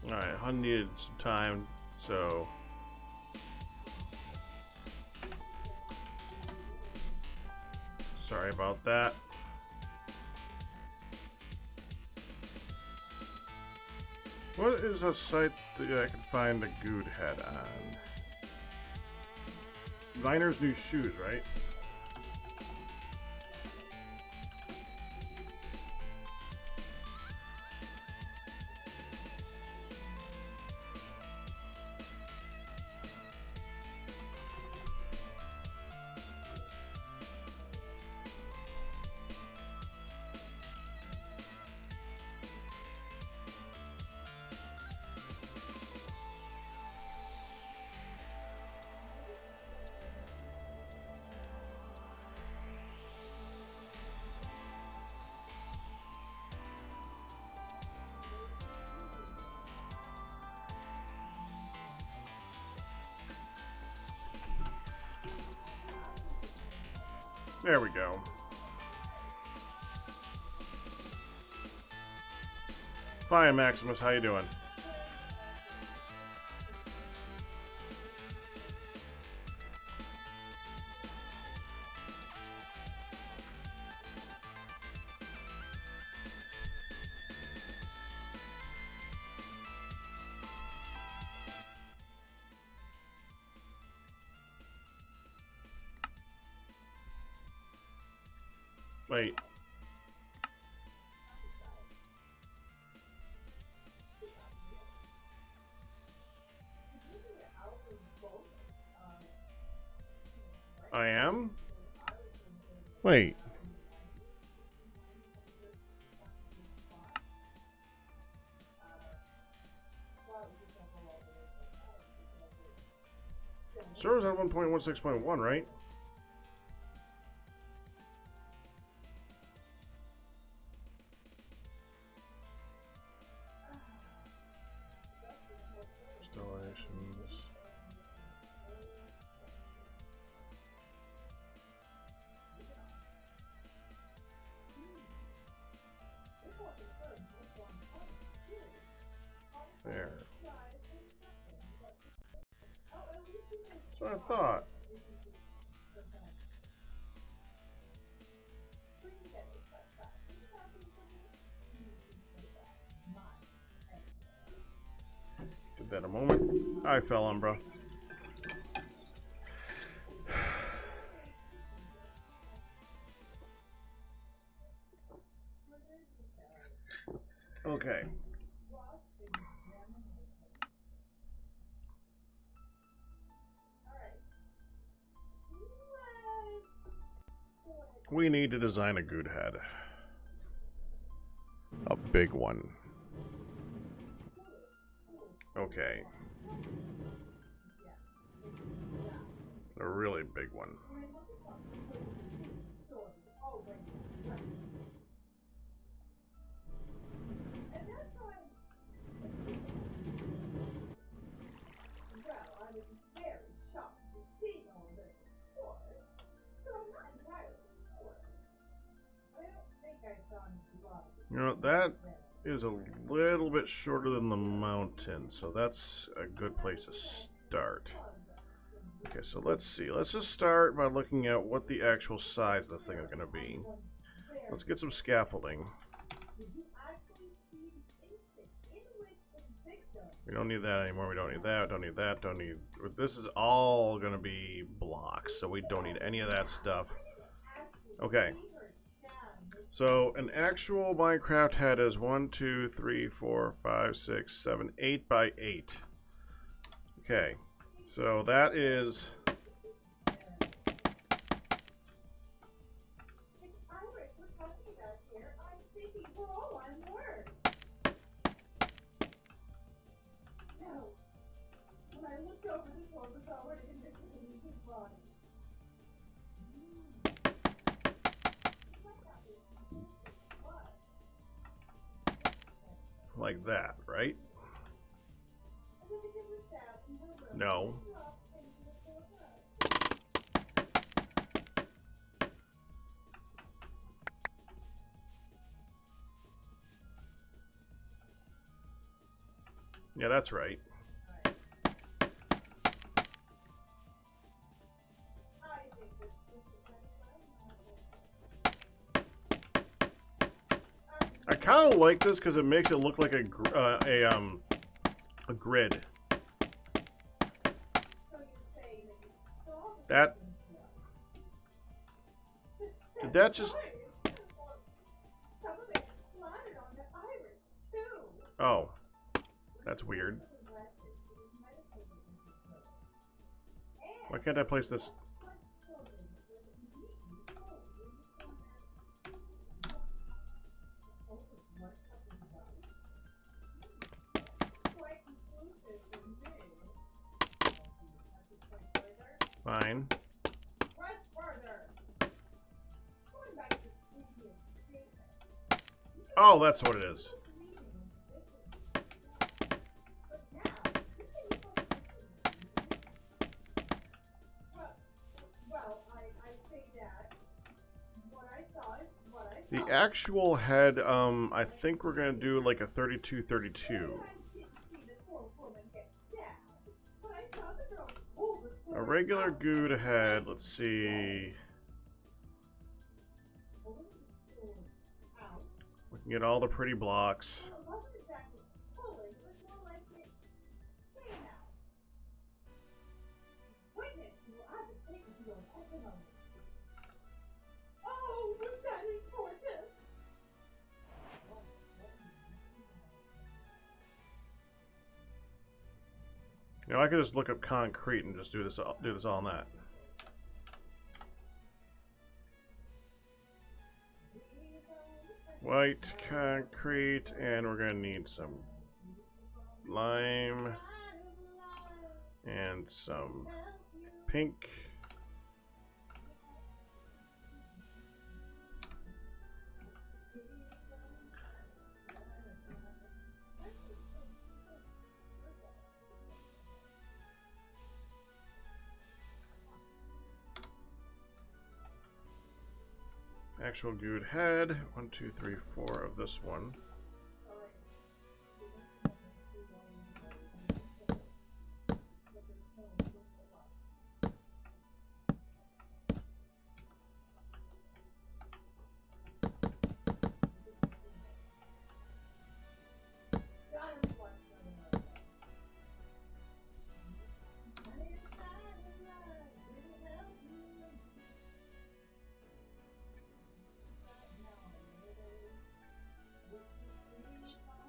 Alright, Hun needed some time, so... Sorry about that. What is a site that I can find a good head on? It's Miner's New Shoes, right? There we go. Fine, Maximus, how you doing? Wait. I am? Wait. Server's at 1.16.1, right? Installations. There. That's what I thought. Give that a moment. I fell on, bro. Okay. We need to design a good head. A big one. Okay. A really big one. You know, that is a little bit shorter than the mountain, so that's a good place to start. Okay, so let's see. Let's just start by looking at what the actual size of this thing is going to be. Let's get some scaffolding. We don't need that anymore. We don't need that. Don't need that. Don't need... This is all going to be blocks, so we don't need any of that stuff. Okay. So an actual Minecraft head is 1, 2, 3, 4, 5, 6, 7, 8 by 8. Okay. So that is... like that, right? No. Yeah, that's right. I kind of like this because it makes it look like a grid. That did that just? Oh, that's weird. Why can't I place this? Fine. Oh, that's what it is. The actual head, I think we're gonna do like a 32-32. A regular good head, let's see. We can get all the pretty blocks. You know, I could just look up concrete and just do this all on that. White concrete, and we're gonna need some lime and some pink. Actual good head. 1, 2, 3, 4 of this one.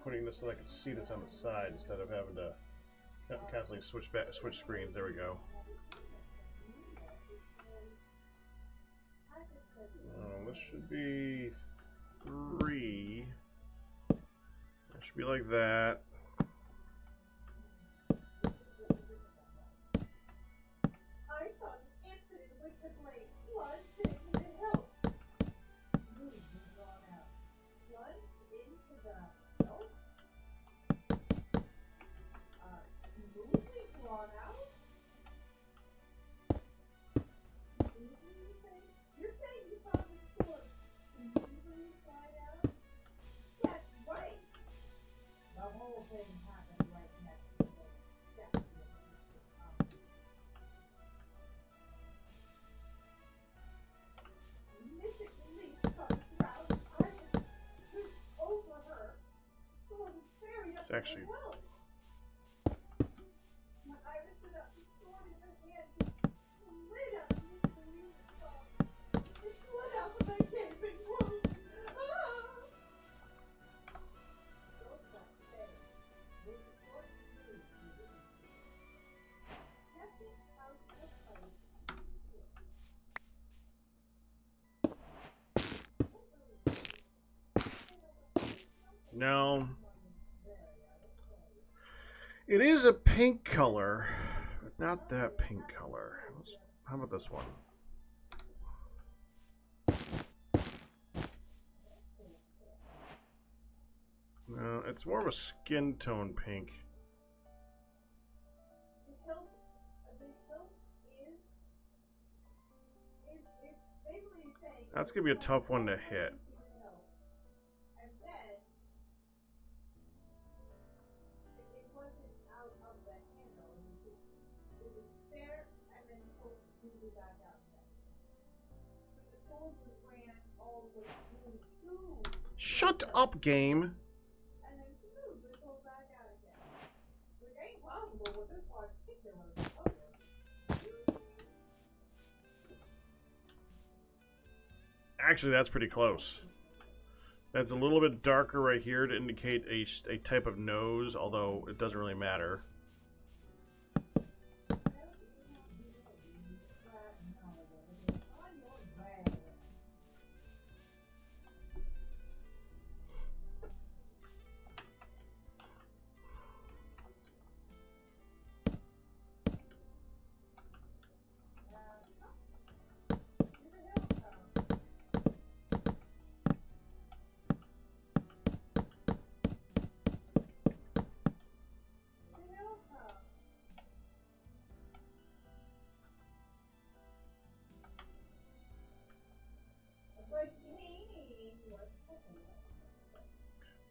Putting this so I can see this on the side instead of having to constantly switch screens. There we go. This should be 3. It should be like that. It's actually no. It is a pink color, but not that pink color. How about this one? No, it's more of a skin tone pink. That's gonna be a tough one to hit. Shut up, game. Actually, that's pretty close. That's a little bit darker right here to indicate a type of nose, although it doesn't really matter.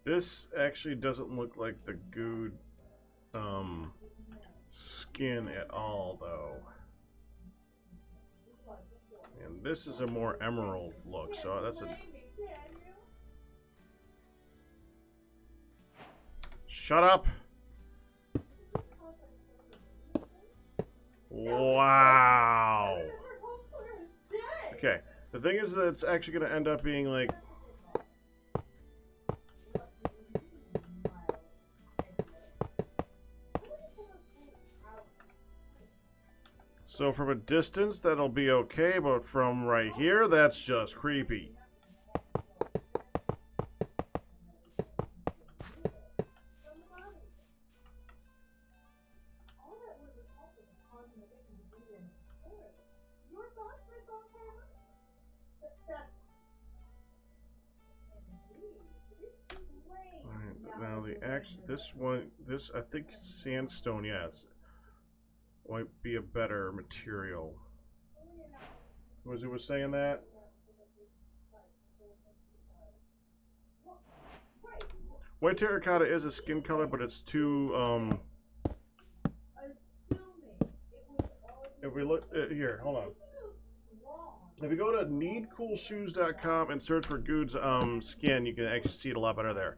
This actually doesn't look like the Good skin at all, though. And this is a more emerald look, so that's a... Shut up! Wow! Okay, the thing is that it's actually going to end up being like... So from a distance, that'll be okay, but from right here, that's just creepy. Alright, now the action, this I think sandstone, yes. Might be a better material. Was it saying that? White terracotta is a skin color, but it's too if we look here, hold on. If you go to needcoolshoes.com and search for Good's skin, you can actually see it a lot better there.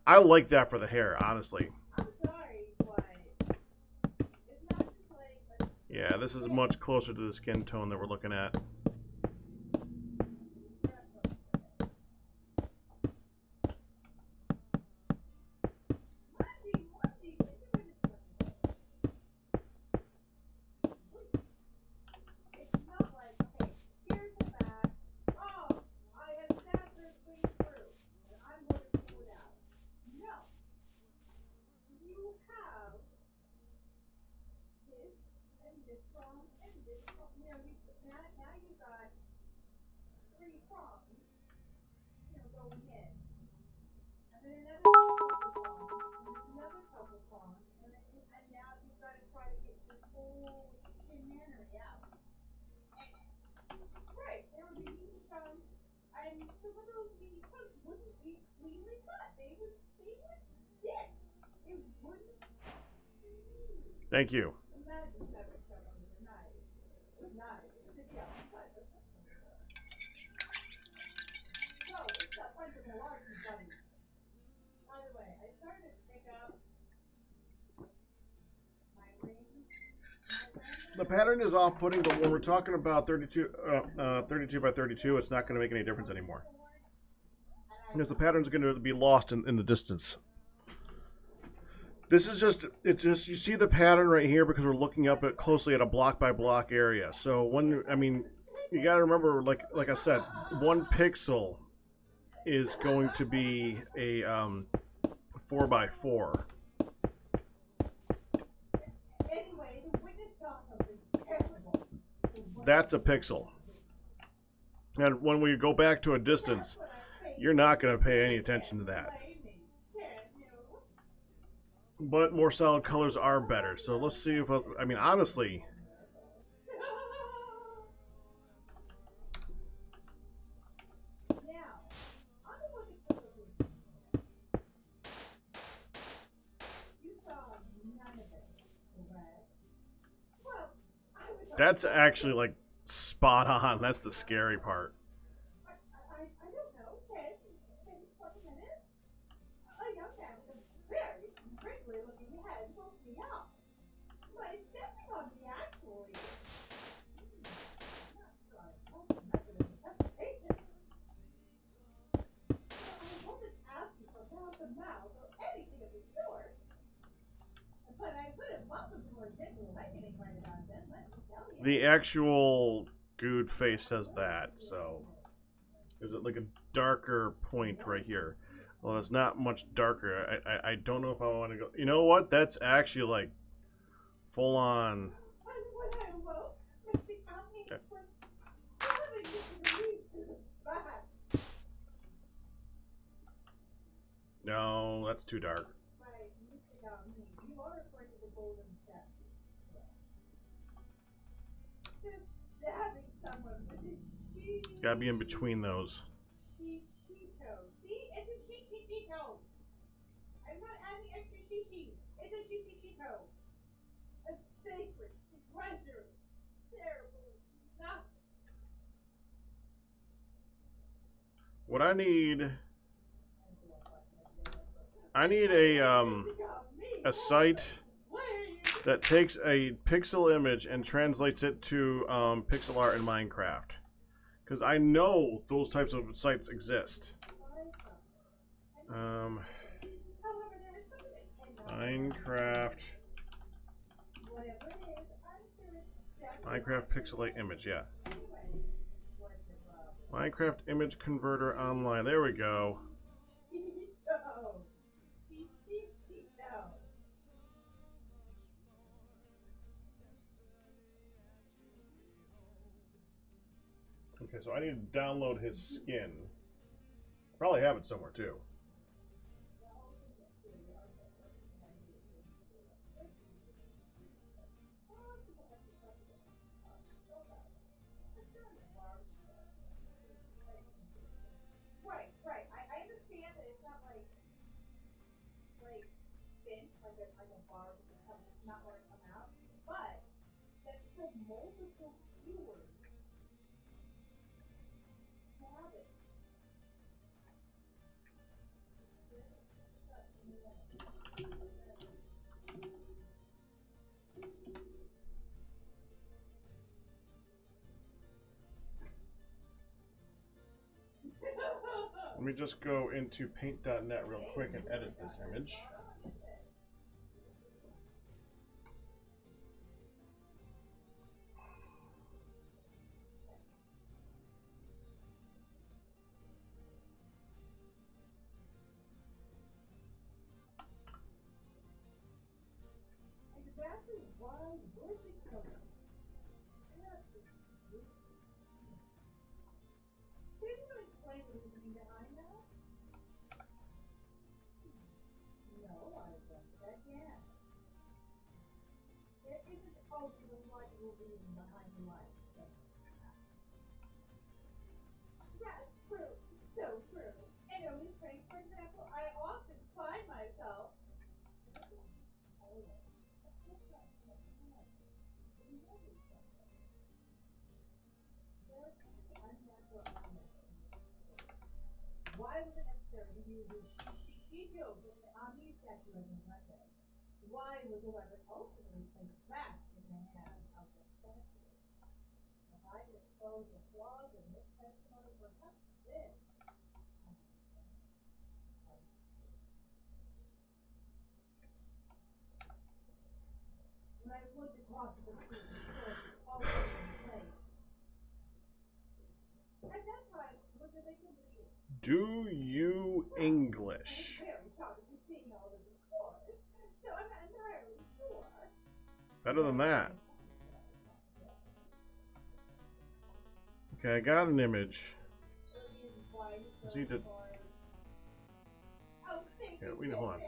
I like that for the hair, honestly. Yeah, this is much closer to the skin tone that we're looking at. Thank you. The pattern is off-putting, but when we're talking about 32 by 32, it's not going to make any difference anymore. Because the pattern's going to be lost in the distance. This is just, it's just, you see the pattern right here because we're looking up at closely at a block by block area. So when, I mean, you got to remember, like I said, 1 pixel is going to be a 4 by 4. That's a pixel. And when we go back to a distance, you're not going to pay any attention to that. But more solid colors are better. So let's see if, I mean, honestly, that's actually like spot on. That's the scary part. The actual good face says that, so is it like a darker point right here? Well, it's not much darker. I don't know if I want to go. You know what? That's actually like full on. Okay. No, that's too dark. It's got to be in between those. What I need a site that takes a pixel image and translates it to pixel art in Minecraft, because I know those types of sites exist. Minecraft pixelate image, yeah. Minecraft image converter online. There we go. Okay, so I need to download his skin. Probably have it somewhere too. Let me just go into paint.net real quick and edit this image. Do you English? Better than that. Okay, I got an image. Just need to. Yeah, we know. Hold on.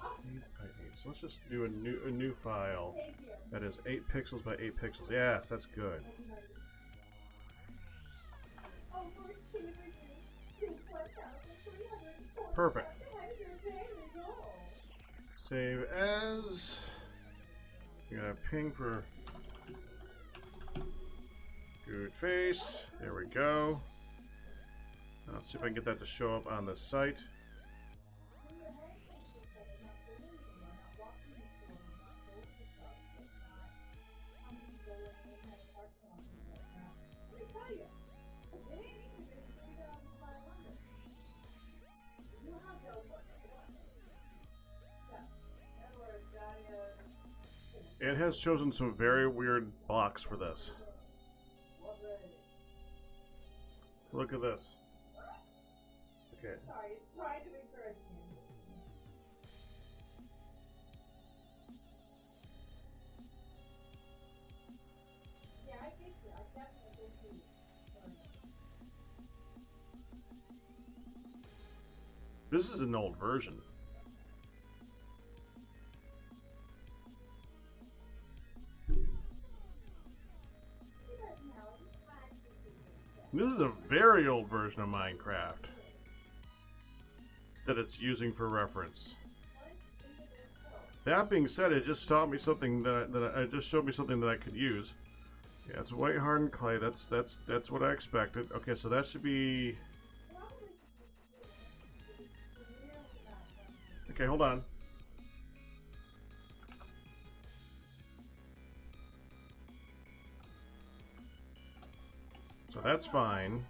8x8. So let's just do a new file that is 8 pixels by 8 pixels. Yes, that's good. Perfect. Save as. You gotta ping for good face. There we go. Let's see if I can get that to show up on the site. it has chosen some very weird blocks for this. Look at this. Okay. This is an old version. This is a very old version of Minecraft that it's using for reference. That being said, it just taught me something it just showed me something that I could use. Yeah, it's white hardened clay. That's what I expected. Okay, so that should be. Okay, hold on. So that's fine.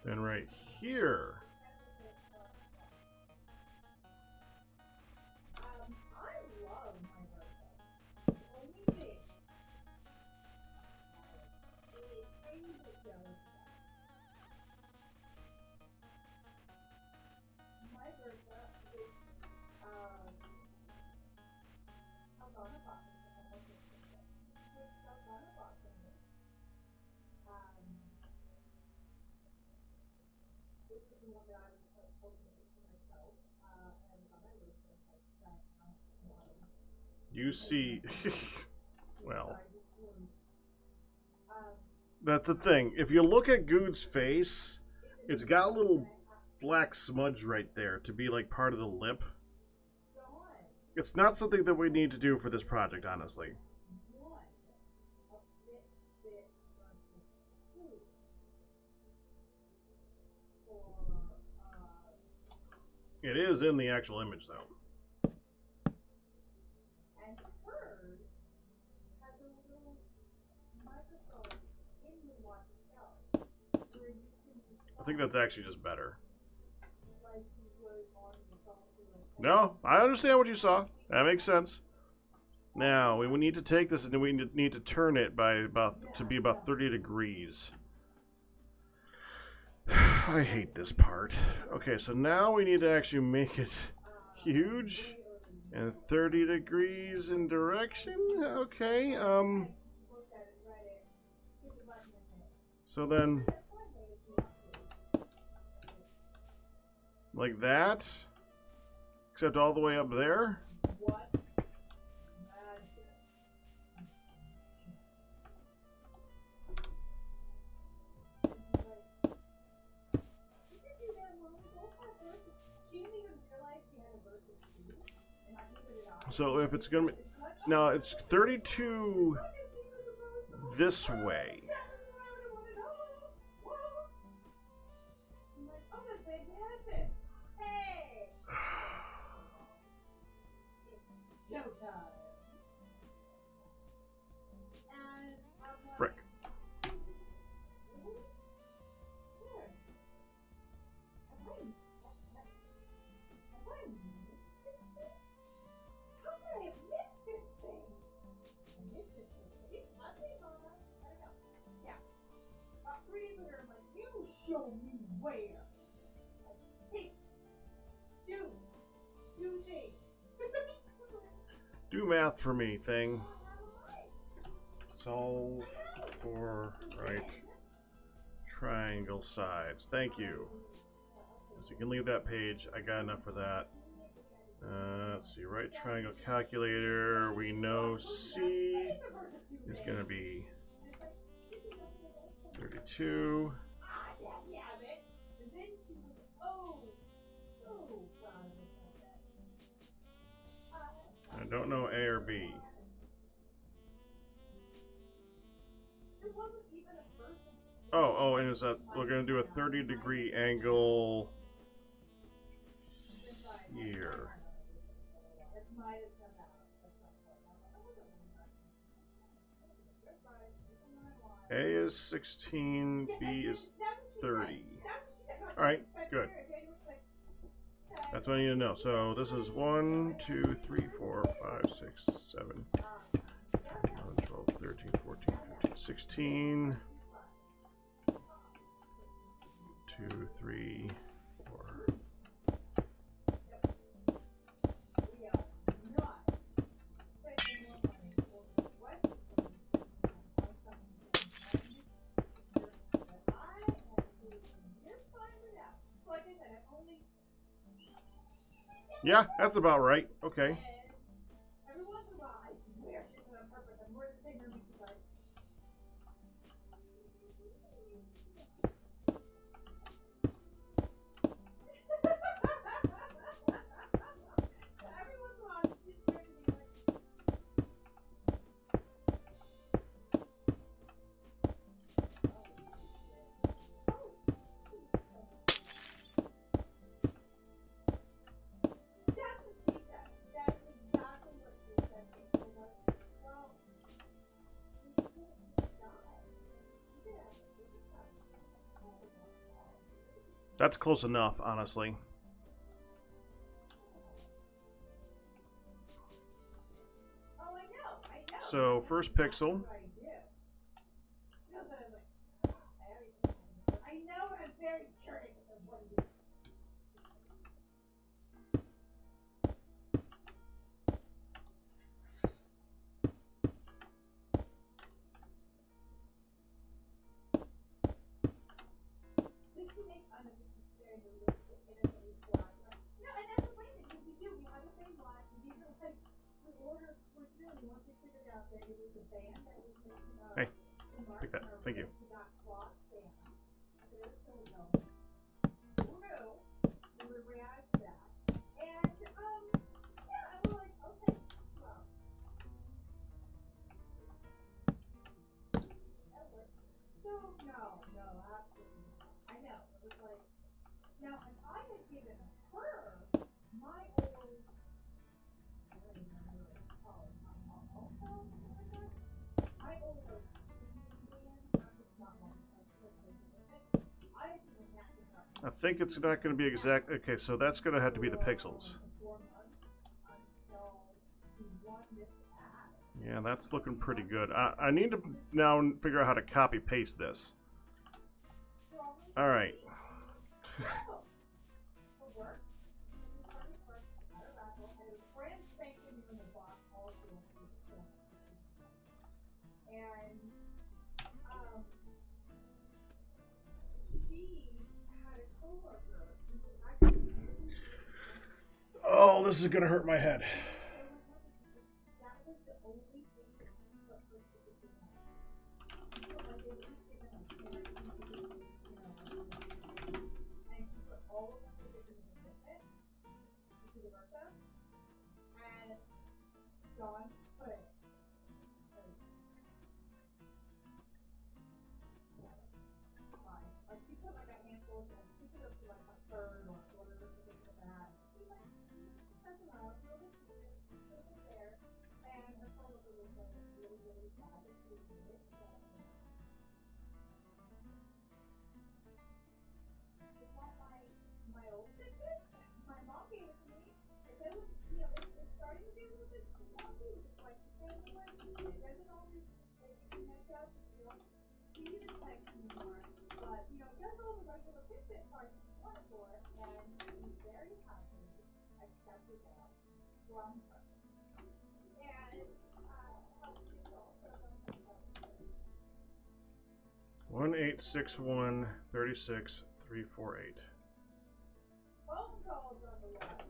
Then right here. You see, well, that's the thing. If you look at Good's face, it's got a little black smudge right there to be like part of the lip. It's not something that we need to do for this project, honestly. It is in the actual image, though. I think that's actually just better. No, I understand what you saw. That makes sense. Now, we need to take this and we need to turn it to be about 30 degrees. I hate this part. Okay, so now we need to actually make it huge and 30 degrees in direction. Okay, so then like that, except all the way up there. So if it's gonna be, now it's 32 this way. Frick. Show me where. Hey, do math for me, thing. Solve for right triangle sides. Thank you. So you can leave that page. I got enough for that. Let's see. Right triangle calculator. We know C is going to be 32. I don't know A or B. Oh, and is that we're gonna do a 30-degree angle here. A is 16, B is 30. All right, good. That's what I need to know. So this is 1, 2, 3, 4, 5, 6, 7, 11, 12, 13, 14, 15, 16. 2, 3, 4. Yeah, that's about right. Okay. Every once in a while, I swear she's doing it on purpose. I'm more than saying her because I. Every once in a while, she swears to me like. That's what she said. That's exactly what she said. She was like, well, you could die. You could have a big cut. That's close enough, honestly. Oh, I know. So first pixel. I know. I'm very curious of what it is. This should make unnecessary realistic innocently flat. No, and that's the funny thing because we do. We have the same lot. We did like we ordered coincidentally once we figured out that it was a band that was making Hey, the mark take that. on our Thank you. wrist. We got cloth band. So there's silicone. Woo! We react to that. And yeah, and we're like, okay, well. That works. So no, absolutely not. I know. It was like now if I had given her my old I don't even know what it's called, something like that. My old like sleeping band, not one, I had given that to her. I think it's not going to be exact. Okay, so that's going to have to be the pixels. Yeah, that's looking pretty good. I need to now figure out how to copy paste this. All right. And she had a coworker who was actually Oh, this is going to hurt my head. that was the only thing that she put her to the dinner. She put like they were given like and she put all of them together in the business, vice versa. And Dawn put it. Like she put like a handful of them. She put up to like a third or a quarter or something like that. She was like, that's a lot. Put it there. And her coworker was like really, really sad that she didn't do it. It's not my old ticket. My mom gave it to me. It said it was, it's starting to get a little bit wonky with the like the same way. It doesn't always like connect up. You don't see the text anymore. But it does all the regular Fitbit parts that you want it for, and he's very happy accepted that from her. And helps you also. 186136348. Phone calls on the line.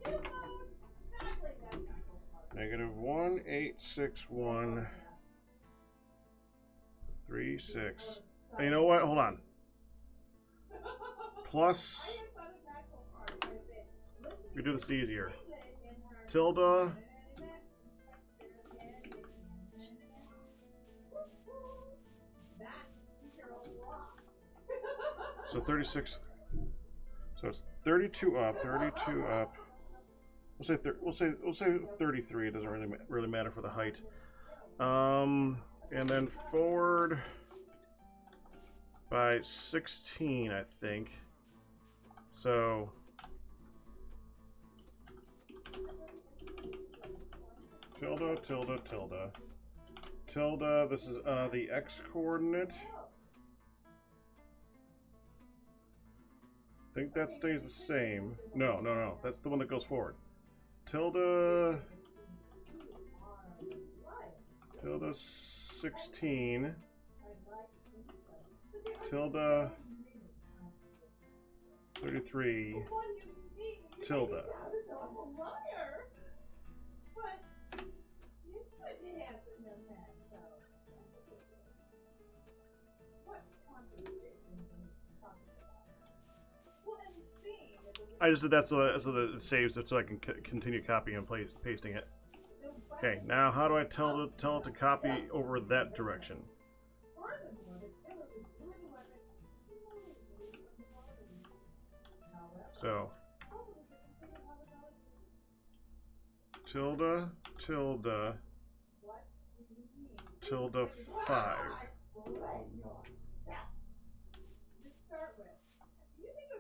Two phones. Exactly. That's not going to Negative 186136. Hey, you know what? Hold on. Plus, we do this easier. Tilde. So 36. So it's 32 up. 32 up. We'll say 33. It doesn't really matter for the height. And then forward by 16, I think. So tilde, tilde, tilde. Tilde, this is the x coordinate. I think that stays the same. No, no, no. That's the one that goes forward. Tilde 16 tilde 33 tilde. I just did that so that it saves it so I can continue copying and pasting it. Okay, now how do I tell it to copy over that direction? So tilde, tilde, tilde 5.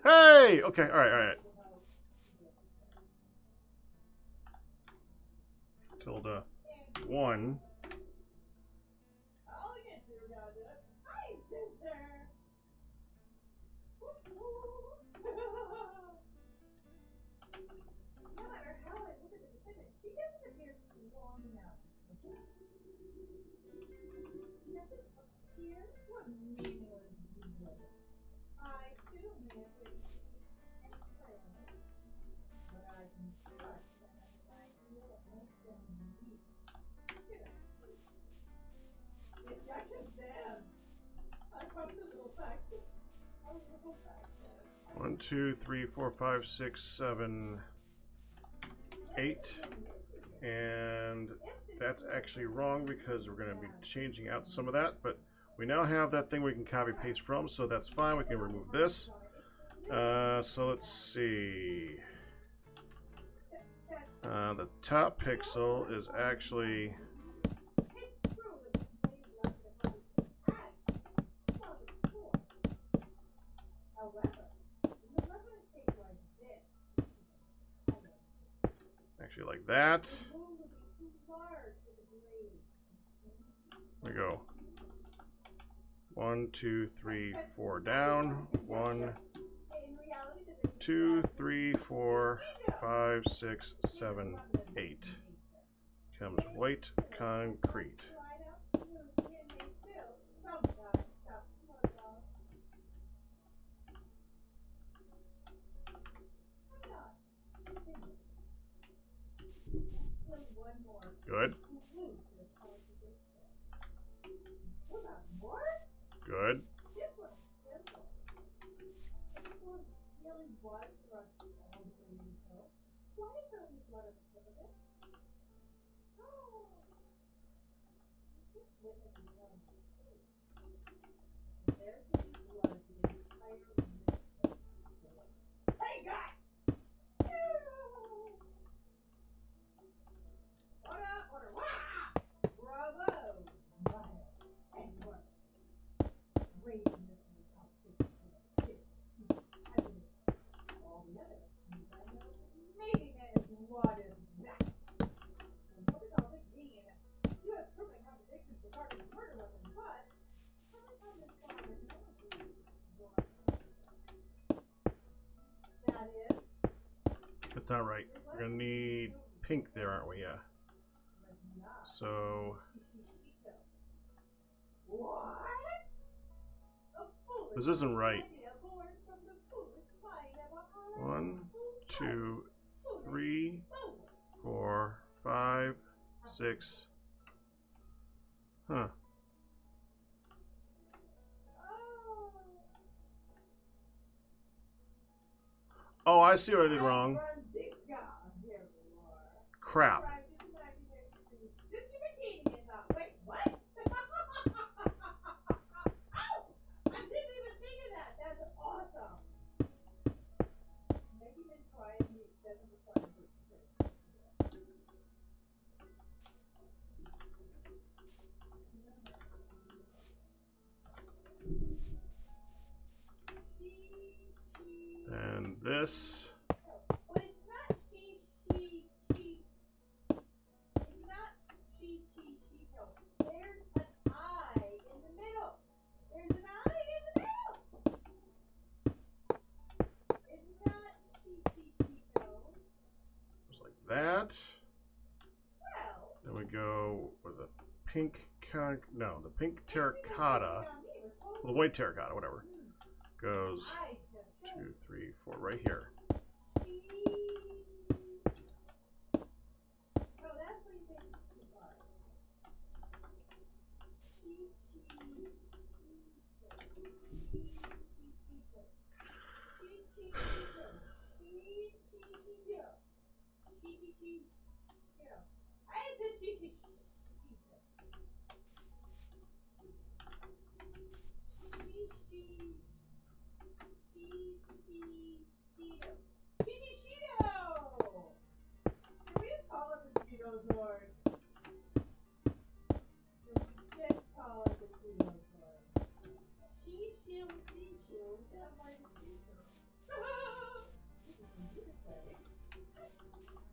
Hey! Okay, alright, alright. Tilde 1. One, 2, 3, 4, 5, 6, 7, 8. And that's actually wrong because we're going to be changing out some of that, but we now have that thing we can copy paste from, so that's fine. We can remove this. So let's see. The top pixel is actually like that. We go 1, 2, 3, 4 down. 1, 2, 3, 4, 5, 6, 7, 8. Becomes white concrete. Good. Good. That's not right. We're gonna need pink there, aren't we? Yeah. So this isn't right. 1, 2, 3, 4, 5, 6. Huh. Oh, I see what I did wrong. Crap. this. But it's not she. It's not she. There's an I in the middle. There's an I in the middle. It's not she. Just like that. Well. Then we go with the pink, the pink terracotta, well, the white terracotta, whatever. Goes 2, 3, 4, right here.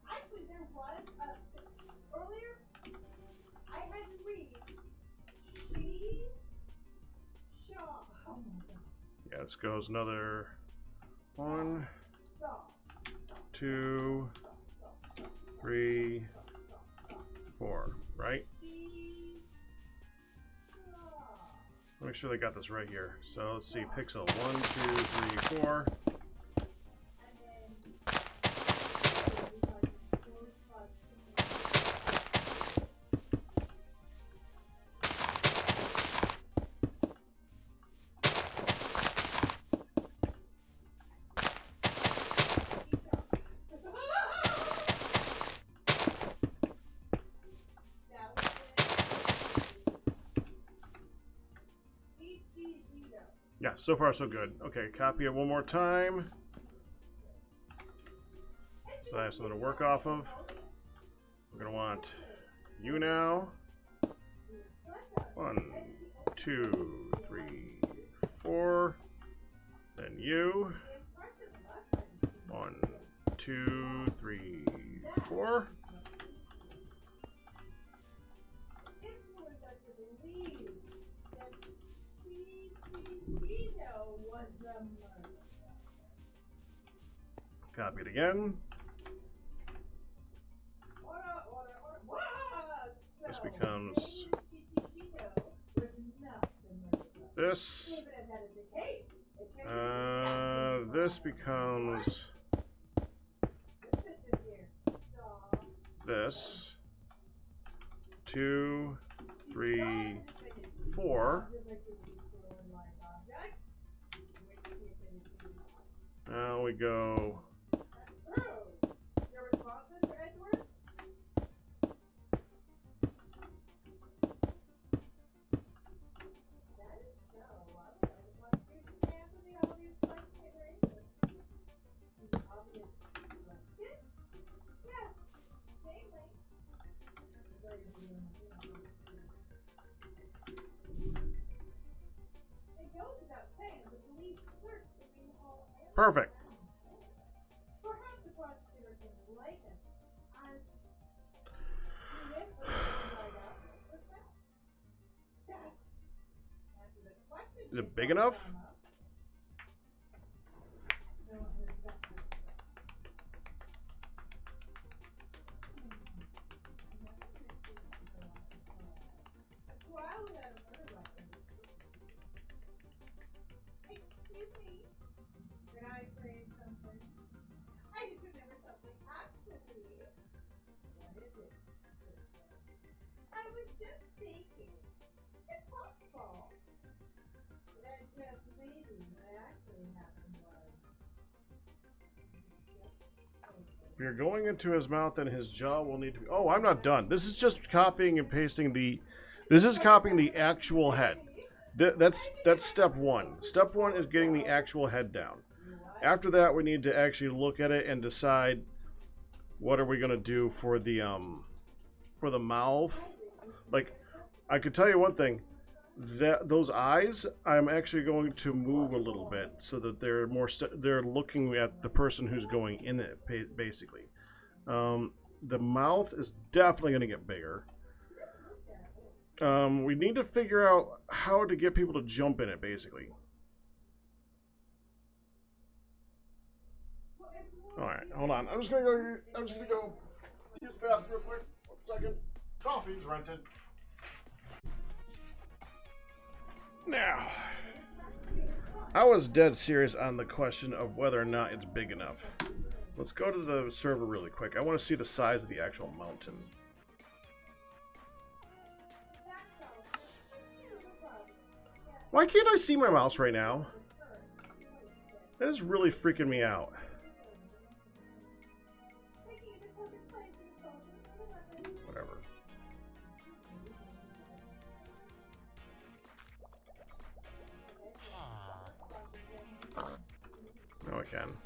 Actually, there was earlier. I had to read. Oh my God. Yeah, this goes another 1, 2, 3, 4, right? Make sure they got this right here. So let's see, pixel 1, 2, 3, 4. Yeah, so far so good. Okay, copy it one more time. So I have something to work off of. We're gonna want you now. 1, 2, 3, 4. Then you. 1, 2, 3, 4. Copy it again. This becomes this. This becomes this. 2, 3, 4. Now we go. Perfect. Is it big enough? If you're going into his mouth, then his jaw will need to be... Oh, I'm not done. This is just copying and pasting the... This is copying the actual head. That's step 1. Step 1 is getting the actual head down. After that, we need to actually look at it and decide what are we going to do for the mouth. Like, I could tell you one thing. those eyes, I'm actually going to move a little bit so that they're they're looking at the person who's going in it, basically. The mouth is definitely going to get bigger. We need to figure out how to get people to jump in it, basically. All right, hold on. I'm just gonna go use the bathroom real quick. 1 second. Coffee's rented. Now, I was dead serious on the question of whether or not it's big enough. Let's go to the server really quick. I want to see the size of the actual mountain. Why can't I see my mouse right now? That is really freaking me out. Whatever. No, I can.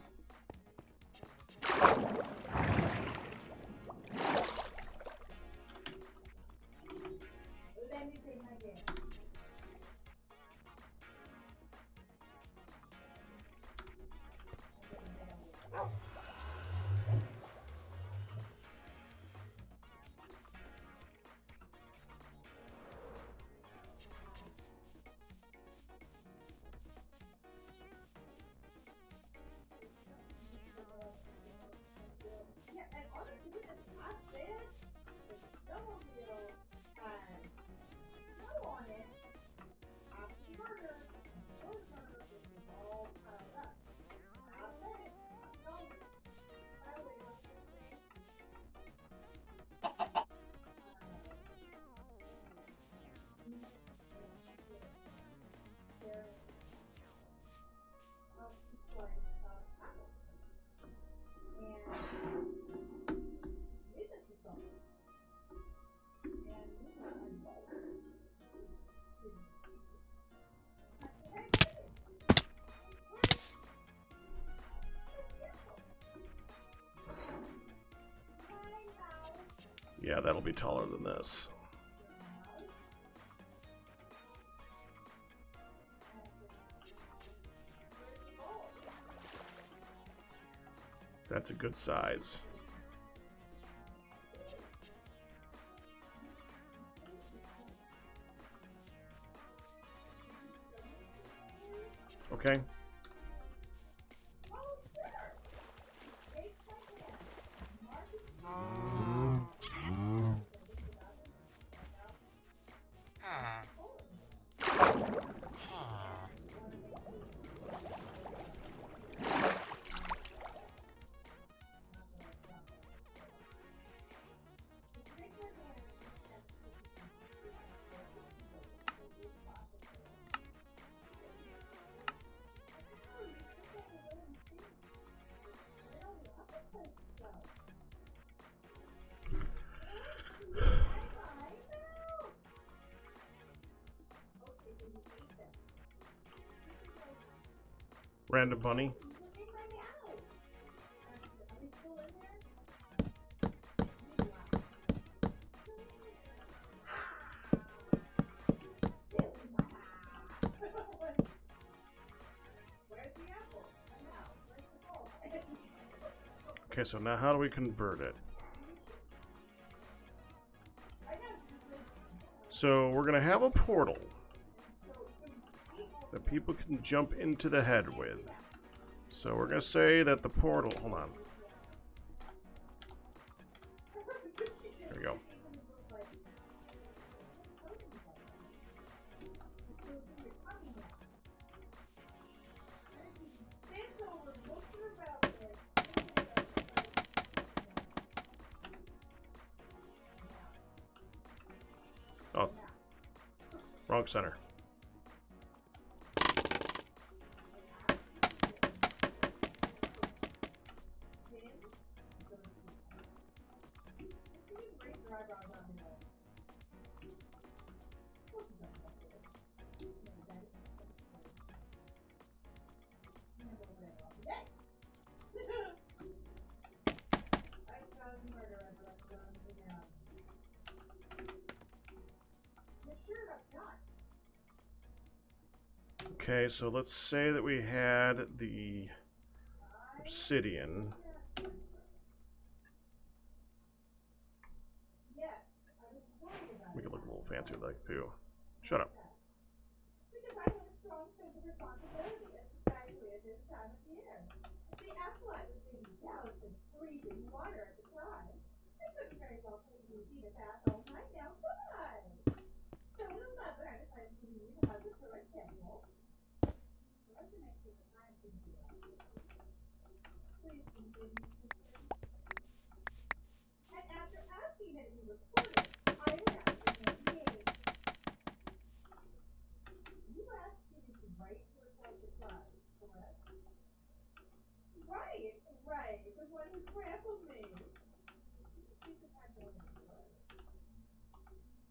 Yeah, that'll be taller than this. That's a good size. Okay. Random bunny. Okay, so now how do we convert it? So we're gonna have a portal that people can jump into the head with. So we're gonna say that the portal, hold on. There we go. Oh, it's wrong center. Okay, so let's say that we had the obsidian. We could look a little fancy like too. Shut up. Because I have a strong sense of responsibility, especially at this time of year. The afterlife was being doused in freezing water at the time. I couldn't very well pay Lucy to bath all night now, could I? So at 11, I decided to leave the house for a schedule. So I have to make sure the time seems to be right. Please continue, sister. And after asking that it be recorded, I left and made. You asked Kitty to write to report the crime, correct? Right, right. The one who trampled me. She's the kind of woman who was.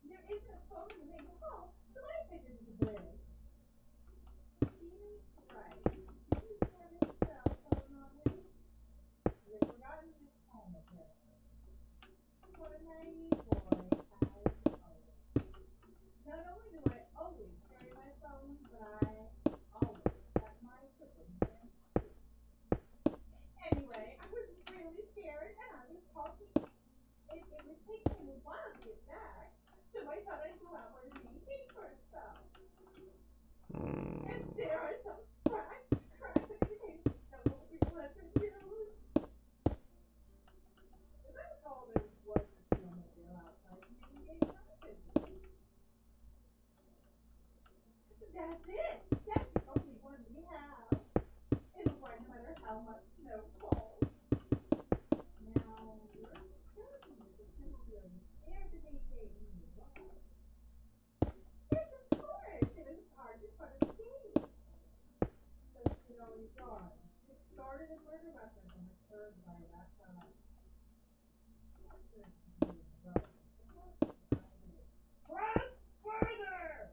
There isn't a phone to make a call, so I figured it would live. Stevie's right. Stevie's got his cell phone on him. He had forgotten his home, apparently. What a naive boy, as always. Not only do I always carry my phone, but I always have my equipment in too. Anyway, I was really scared and I was talking. It would take him a while to get back, so I thought I'd go out where the main gate for a spell. And there are some cracks that contain that won't be left in use. As I recall, there was a snowmobile outside the main gate when I visited. That's it. That's the only one we have. It'll work no matter how much snow falls. Now, you're certain that the snowmobile is near the main gate when you arrive. Yes, of course. It is parked in front of the gate. So she's already gone. Discarded a murder weapon and returned by that time. Not sure if you can go. Press further!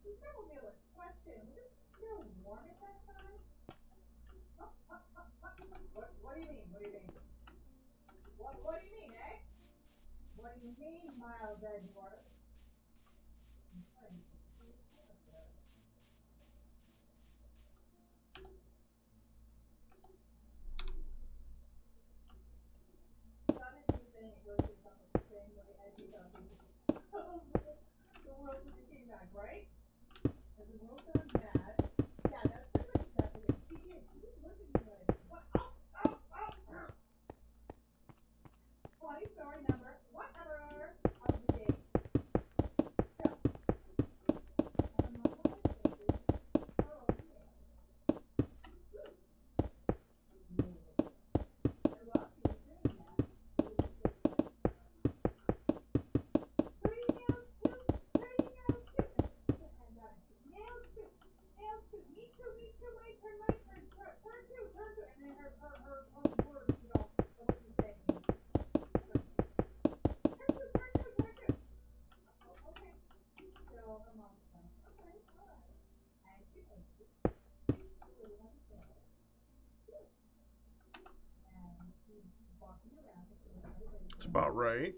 The snowmobile in question, was it still warm at that time? What do you mean? What do you mean? What do you mean, eh? What do you mean, Miles Edgeworth? Son is saying it goes to something the same way as you thought people. The world when you came back, right? As the world gone mad. Yeah, that's pretty much exactly it. She did. She just looked at me like, what? Oh! 20-story number, whatever, of the gate. So, and my mother says, oh, yeah. And while she was doing that, it was just pretty nails too, pretty nails too. And nails too, me too, wait, turn two. And then her words, you know, what was she saying? Turn two. Oh, okay. So her mom was like, okay, all right. And she ate it. She really understands it. And she's walking around and she was ready. That's about right.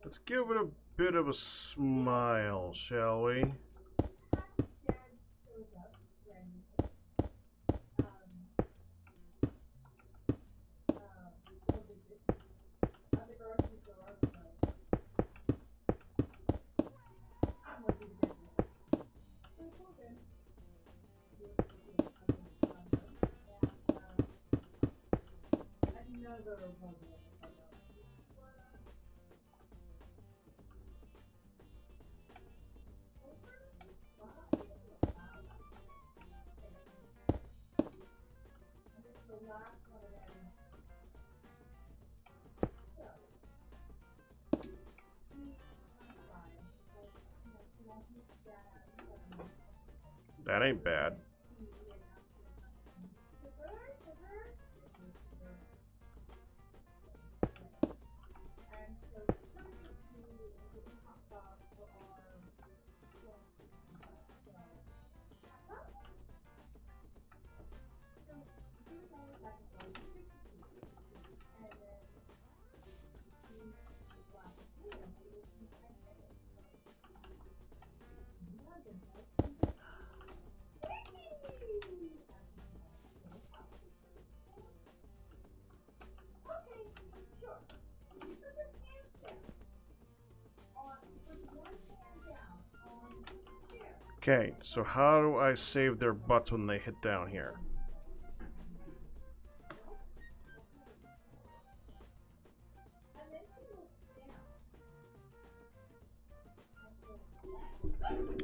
Let's give it a bit of a smile, shall we? That ain't bad. Okay, so how do I save their butts when they hit down here?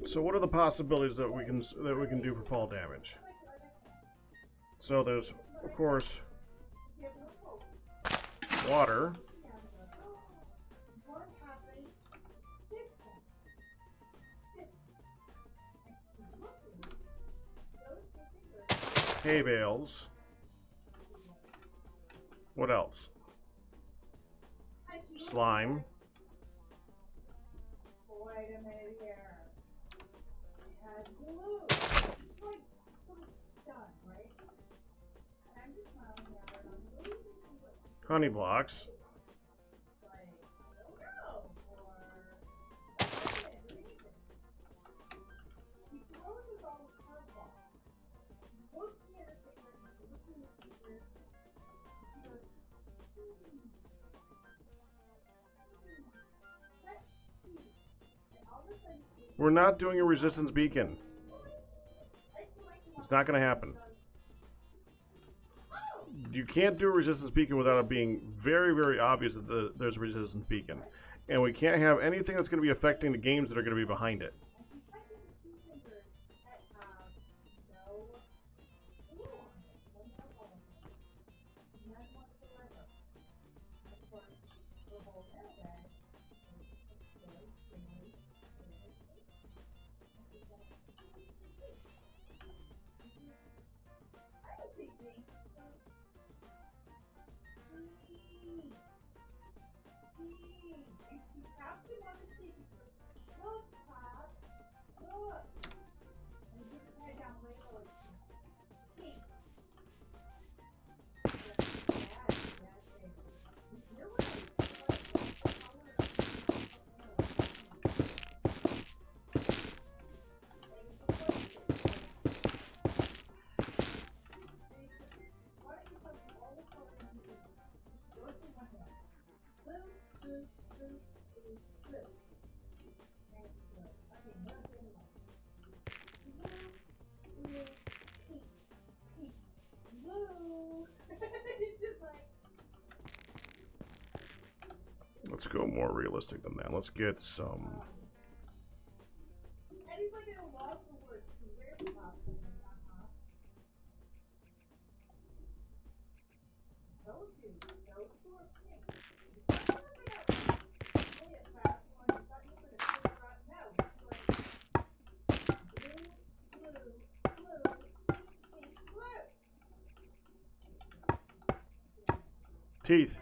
So what are the possibilities that we can do for fall damage? So there's, of course, water. Hay bales. What else? Slime. Wait a minute here. It has glue. It's like some stuff, right? And I'm just smiling at it. I'm really thinking what Honey blocks. like, I don't know. Or anything. He throws us all the curveballs. He's looking at us like he's looking at the future. He goes, let's see. And all of a sudden, We're not doing a resistance beacon. It's not going to happen. You can't do a resistance beacon without it being very, very obvious that there's a resistance beacon. And we can't have anything that's going to be affecting the games that are going to be behind it. Let's go more realistic than that. Let's get some. Teeth.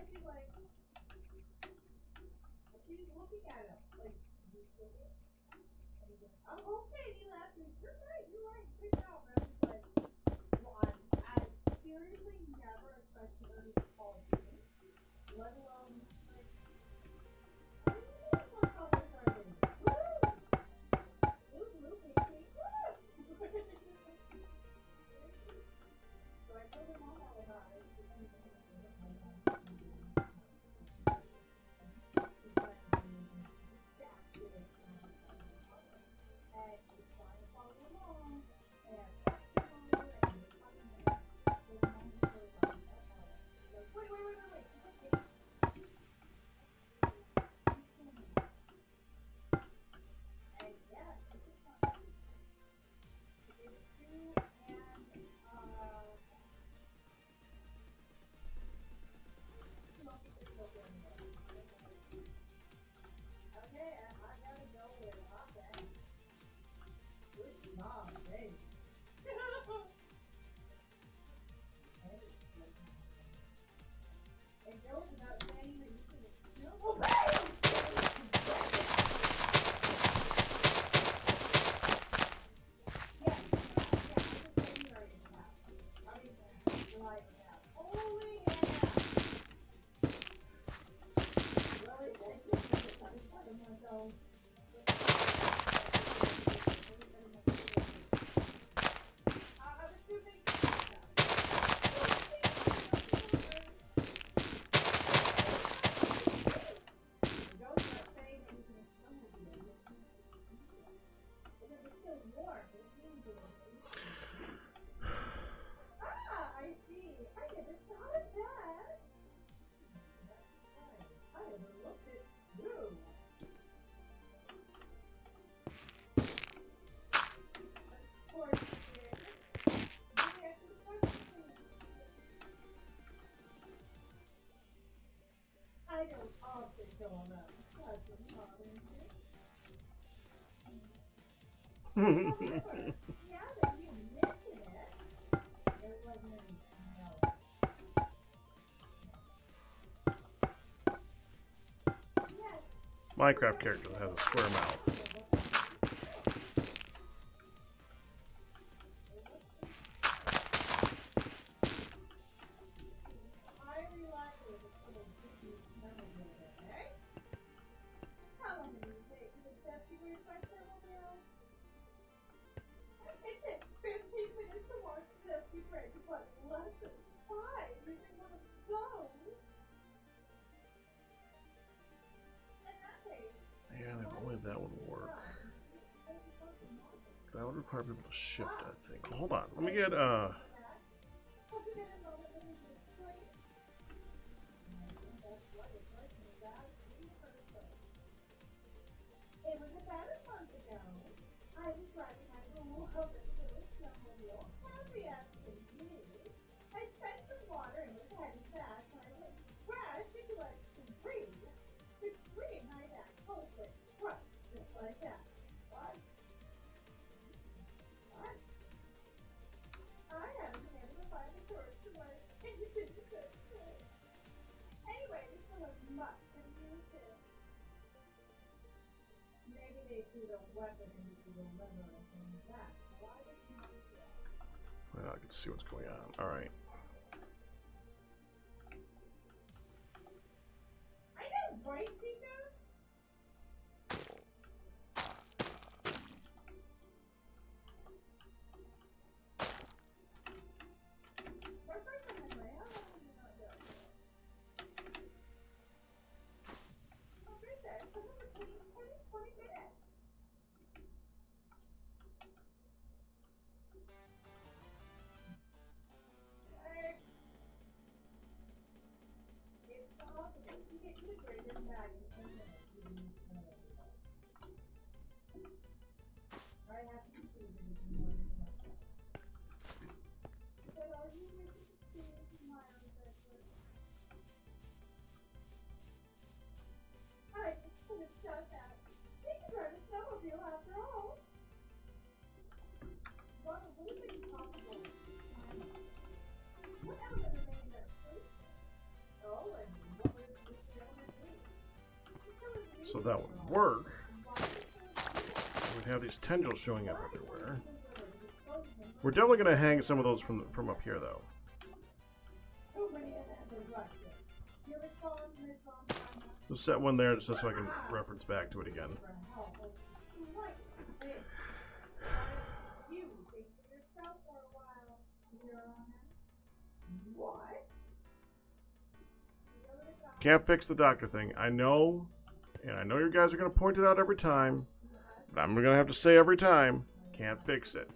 Minecraft character that has a square mouth. Yeah, if only that would work. That would require people to shift, I think. Well, hold on. Let me get, It was about a month ago. I was driving my little over-the-hill snowmobile, happy as can be. I spent some water and was heading back when I went crash into a tree. The tree might act hopeless, crushed just like that. What? What? I haven't been able to find the courage to work into the good. Anyway, this one was much confusing. Maybe they threw the weapon into the river and came back. Why did you do that? well, I can see what's going on. Alright. I know, right, Chico? For a person in my how long have you not done that? Oh, right there. Some of it takes 20 minutes. It's possible. You get to the greater bag in 10 minutes. You need to know everybody. I have to see that it's more than enough. But are you wishing to see my own breakfast? I just could have done that. She can drive a snowmobile after all. What do you think is possible? What element remains at stake? Oh, and what would this element be? So that would work. We'd have these tendrils showing up everywhere. We're definitely going to hang some of those from up here, though. Just set one there just so I can reference back to it again. Can't fix the doctor thing. I know, and I know you guys are going to point it out every time, but I'm going to have to say every time, can't fix it.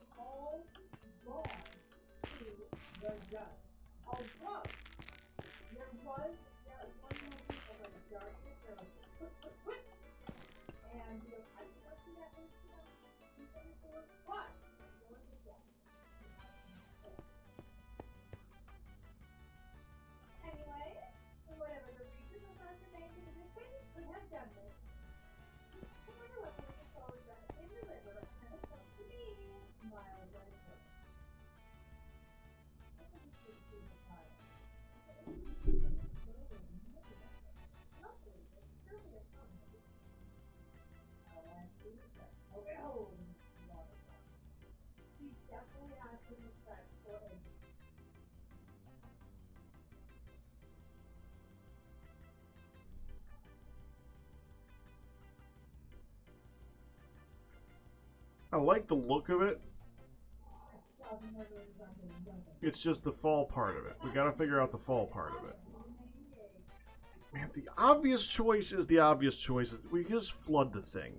I like the look of it. It's just the fall part of it. We gotta figure out the fall part of it. Man, the obvious choice is the obvious choice. We just flood the thing.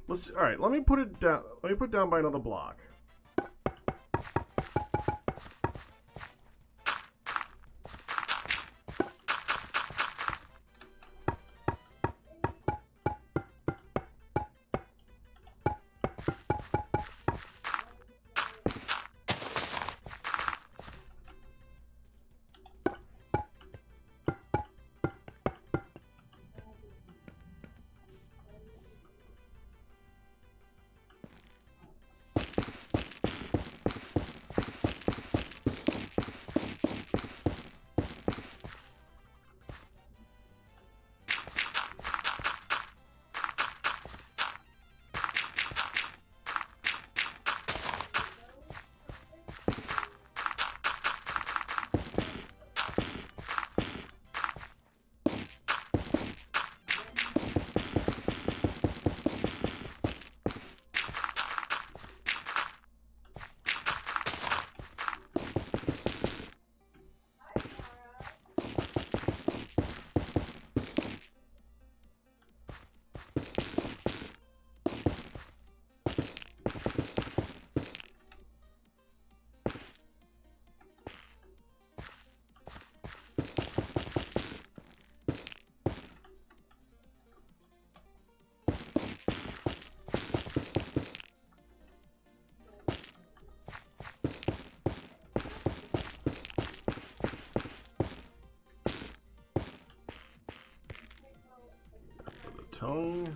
Let's. All right. Let me put it down. Let me put it down by another block. tongue.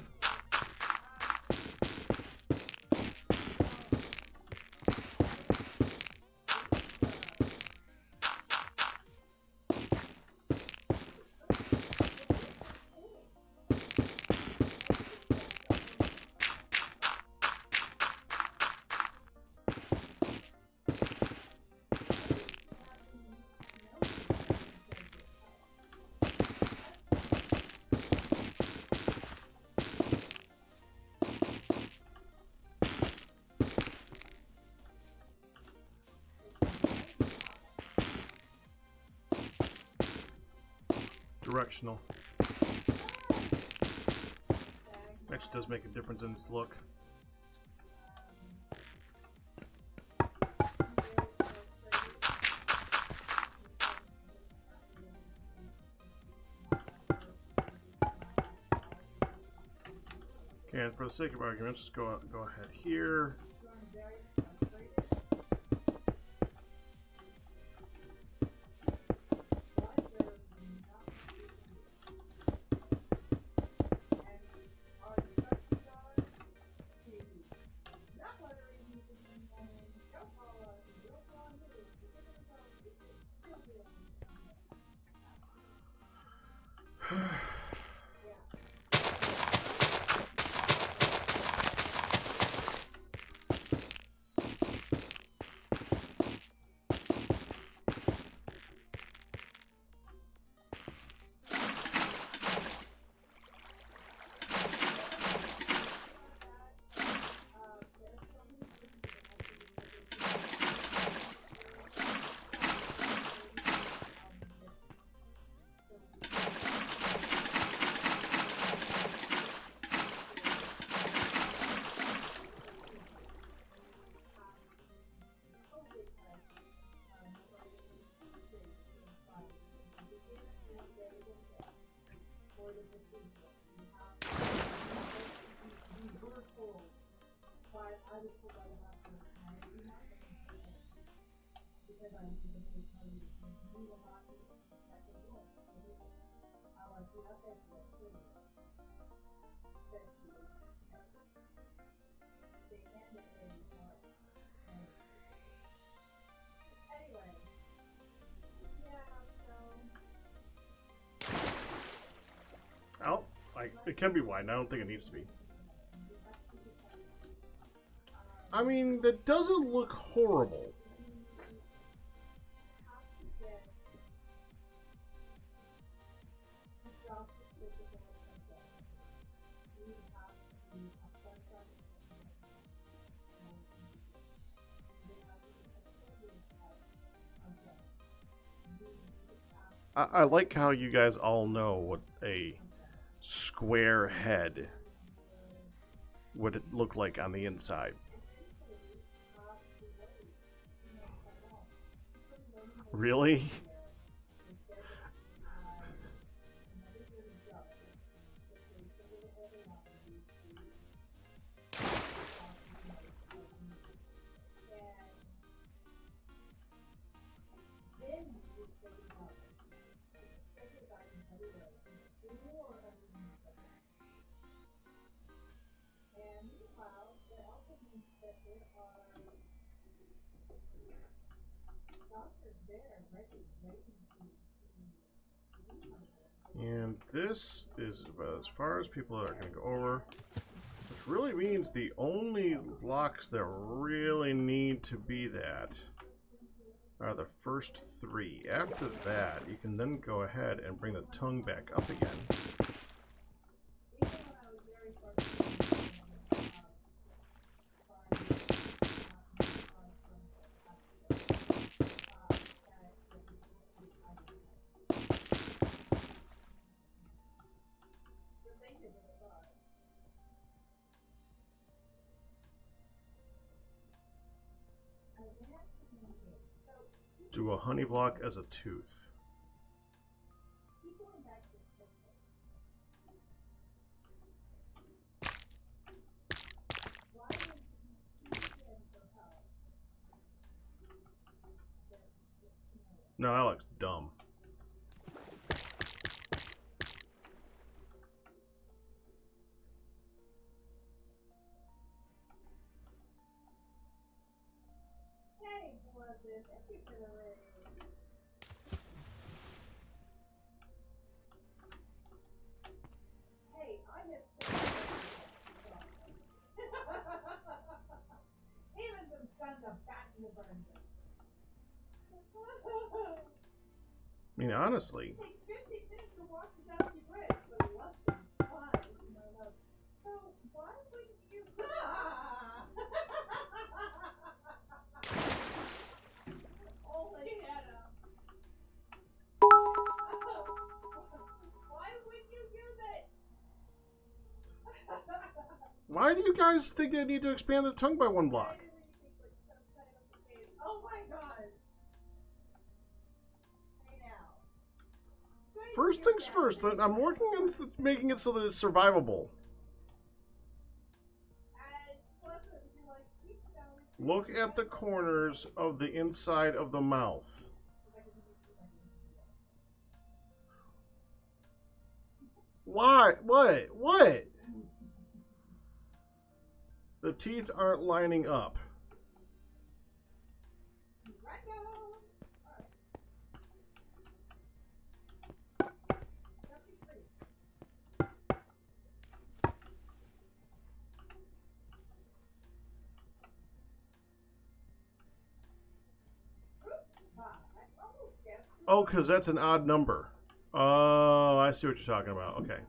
Directional. Actually does make a difference in its look. Okay, and for the sake of argument, just go ahead here. Oh, it can be wide. I don't think it needs to be. I mean, that doesn't look horrible. I like how you guys all know what a square head would look like on the inside. Really? And this is about as far as people are going to go over. Which really means the only blocks that really need to be that are the first three. After that, you can then go ahead and bring the tongue back up again. Do a honey block as a tooth. No, that looks dumb. you for the raid. Hey, I have even some sons of fat in the burn. I mean, honestly. It takes 15 minutes to walk the dusty bridge, but less than 5 in my house. So why wouldn't you? Only Hannah. Why wouldn't you use it? Why do you guys think they need to expand the tongue by 1 block? Oh my gosh. Hey now. First things first, I'm working on making it so that it's survivable. Look at the corners of the inside of the mouth. Why? What? What? The teeth aren't lining up. Oh, because that's an odd number. Oh, I see what you're talking about. Okay.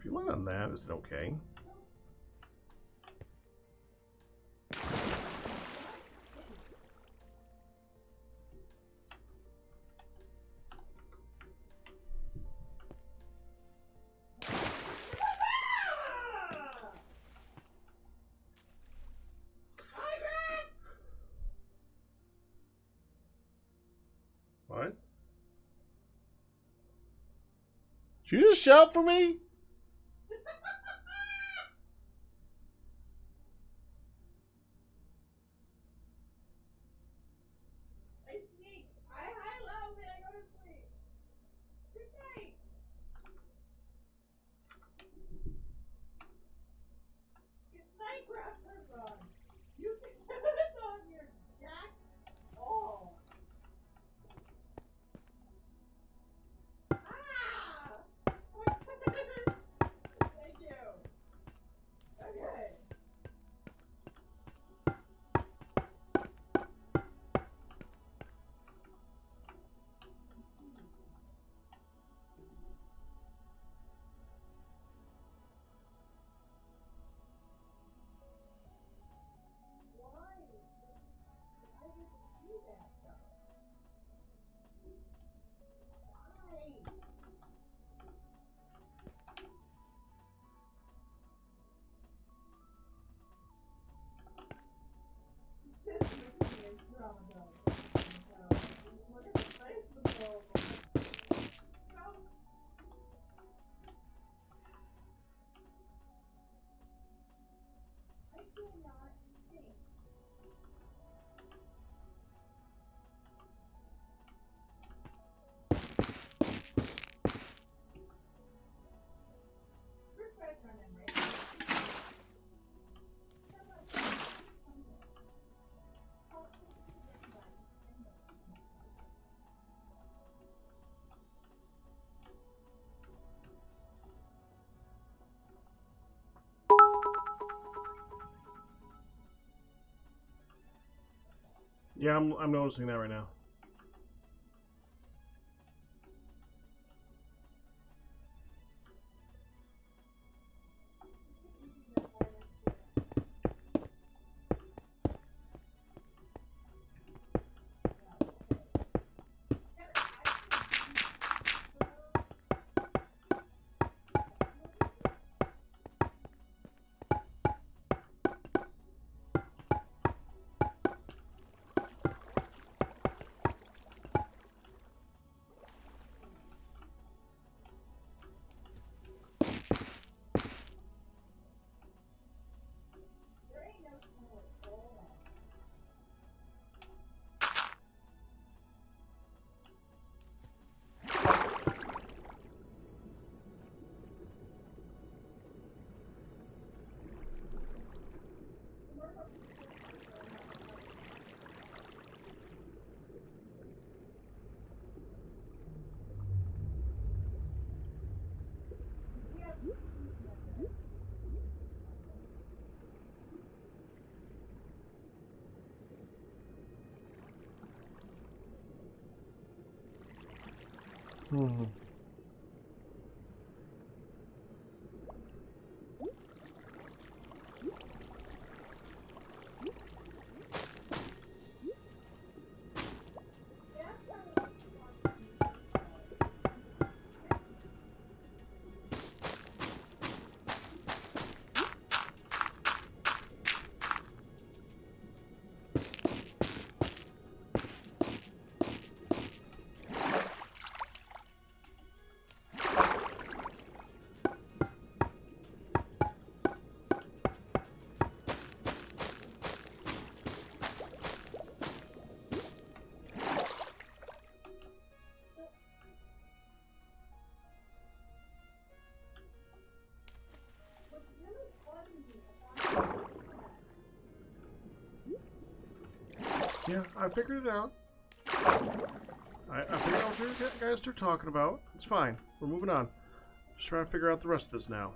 If you land on that, is it okay? What? Did you just shout for me? I sneak. I high loudly. I go to sleep. Good night. It's Minecraft on. You can put it on your jack. Oh. Ah! Thank you. Okay. Why? Why would you do that though? Why? This movie is traumatizing. Look at the face of the world. No. I cannot think. Refresh my memory. Yeah, I'm noticing that right now. Hmm. Yeah, I figured it out. I figured out what you guys are talking about. It's fine. We're moving on. Just trying to figure out the rest of this now.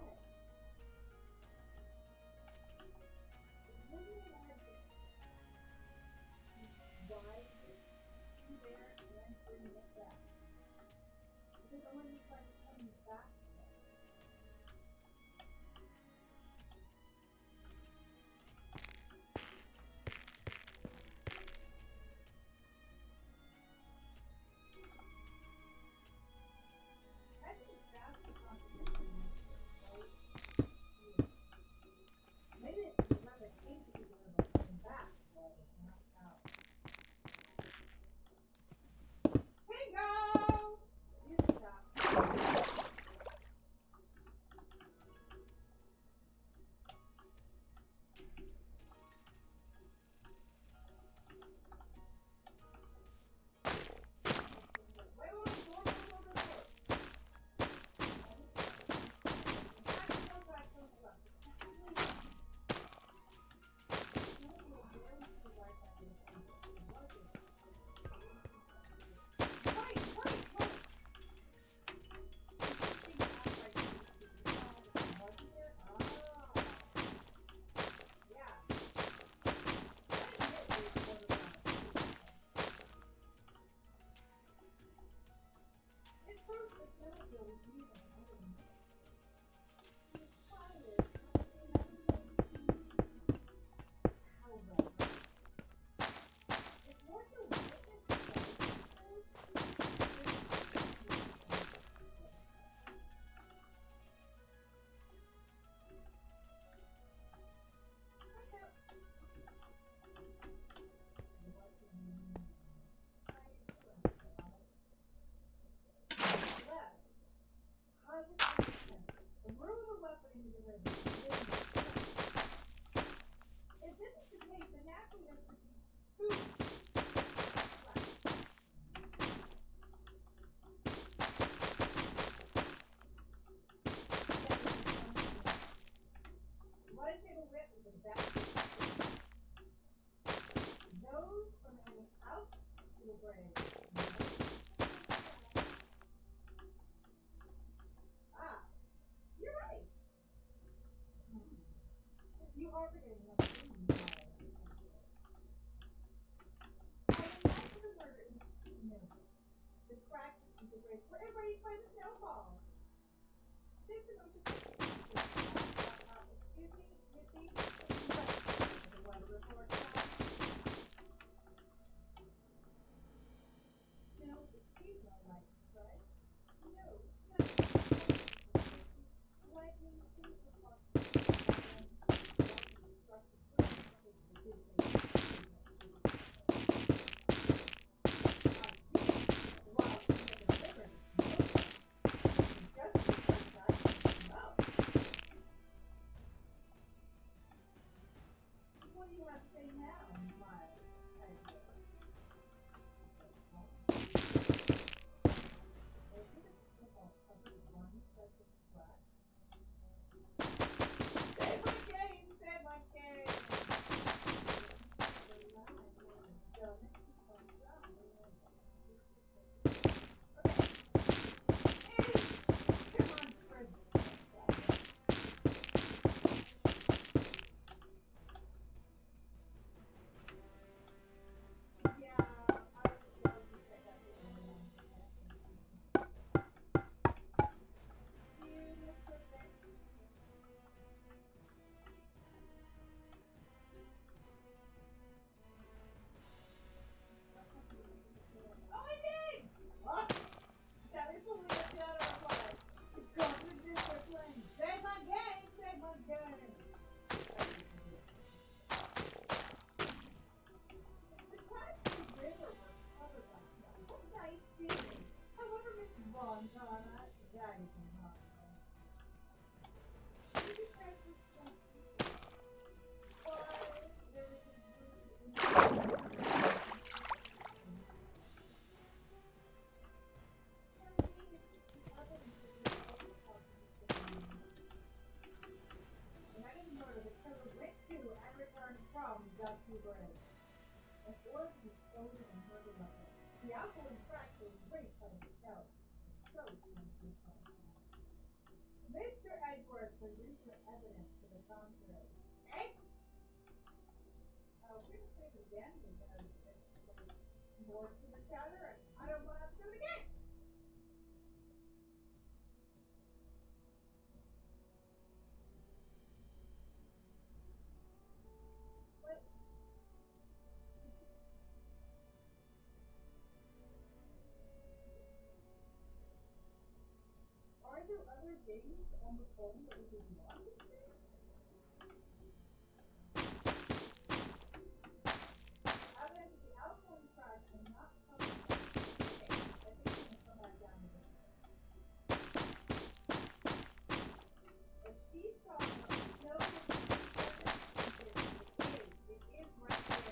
Mr. Edwards produced evidence to the contrary. Eh? We're gonna say it again because it's more to the chatter and I don't want to have to do it again. What? Are there other games on the phone that we can log into? Evidence of the outgoing crash and not coming back. Okay, I think I'm gonna come back down to this. If she saw no it is right there.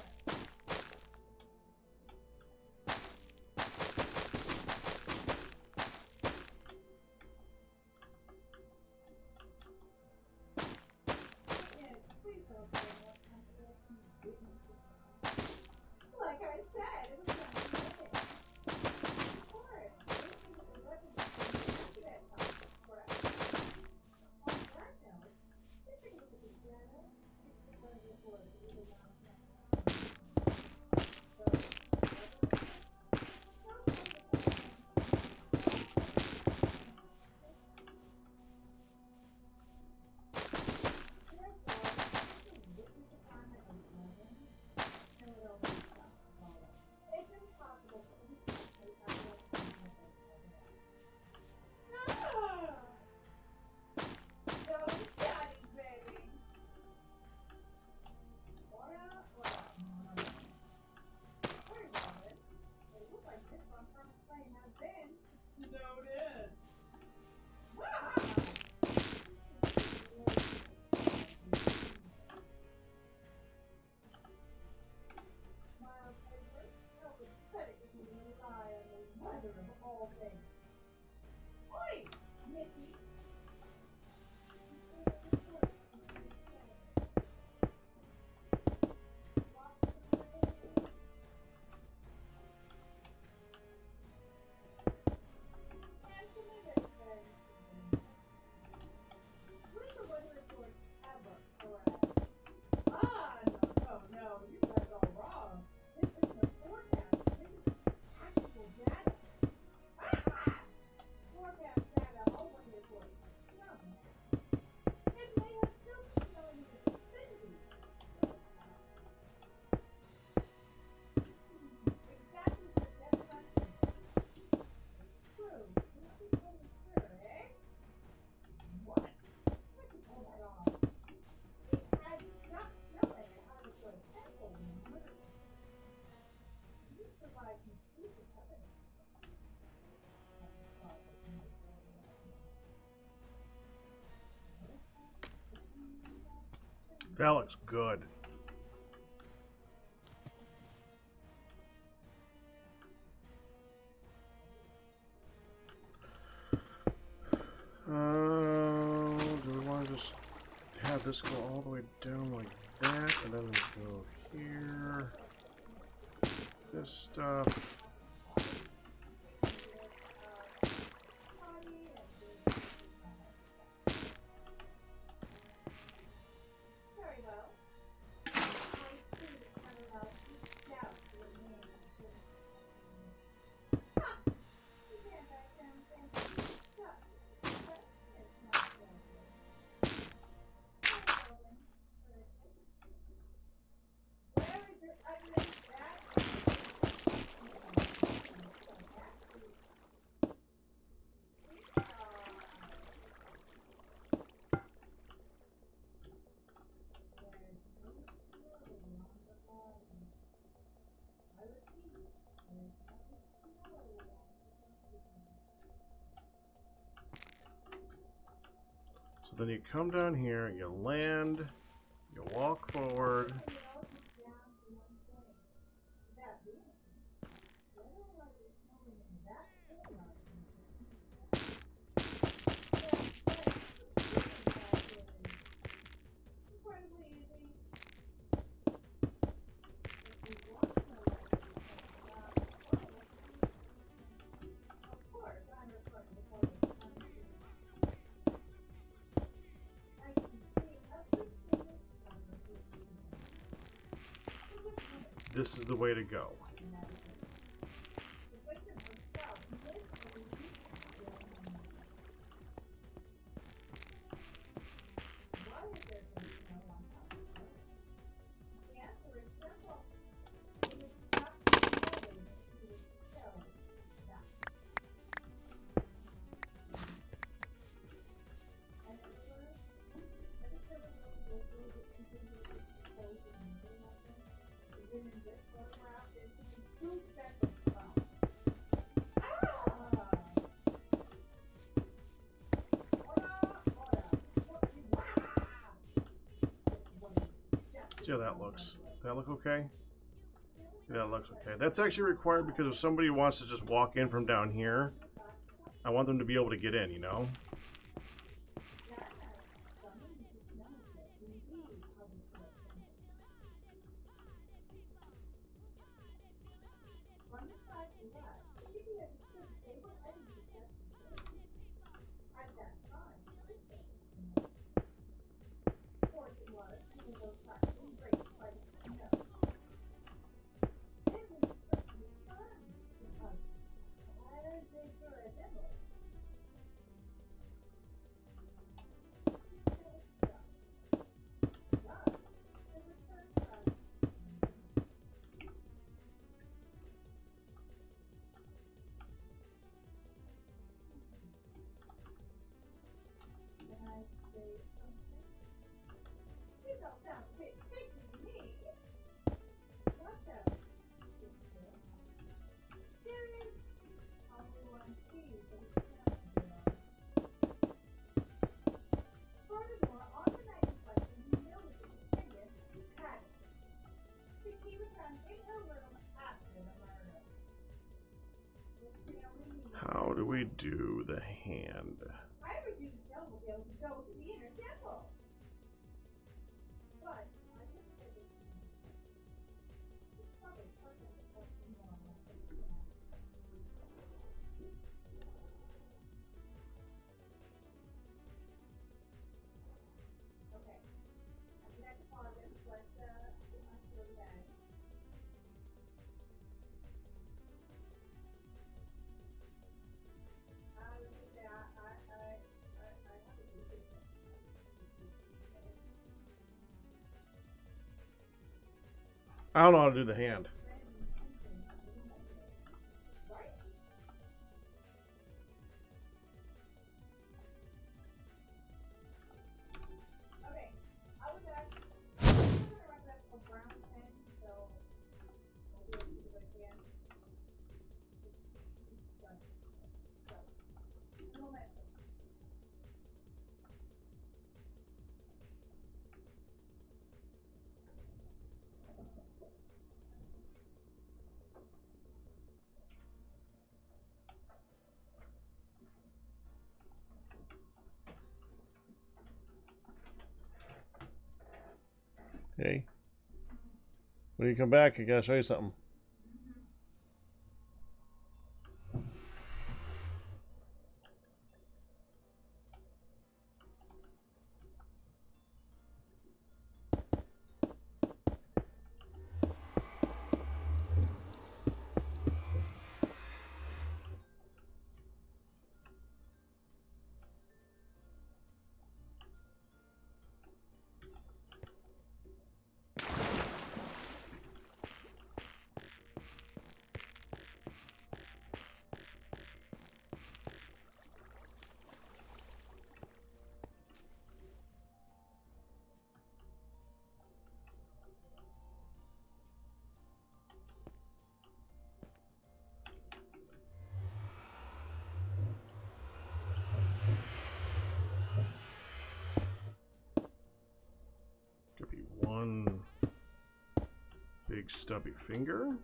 Please don't say what like I said, it was not good. Of course, this is a weapon that correct? On that note, this thing was a piano. It's one of the boards. It was a lounge piano. It's impossible for any country ever to no, daddy, baby. Ora. Sorry, Robin. It looks like this one from the plane has been snowed in. Miles Edwards, how pathetic of you to rely on the weather of all things. Oi, Missy! When is the weather report ever correct? No, you got it all wrong. This isn't a forecast. This is actual data. Forecast data, all weather reports. No, man. It may have still been snowing in the vicinity. Exactly what the definition is. True. You're not totally sure, eh? What? Where'd you pull that off? It had stopped snowing and I was going temple when you murdered it. You provide conclusive evidence. That looks good. Do we want to just have this go all the way down like that, and then go here? This stuff. Very well. I see the parallel doubt remains. Ha! You can't back down from stuff. But it's not dangerous. Where is your evidence that? So then you come down here, you land, you walk forward. This is the way to go. See how that looks. Does that look okay? Yeah, that looks okay. That's actually required because if somebody wants to just walk in from down here, I want them to be able to get in, you know? How do we do the hand? I don't know how to do the hand. Hey, when you come back, I gotta show you something. big stubby finger.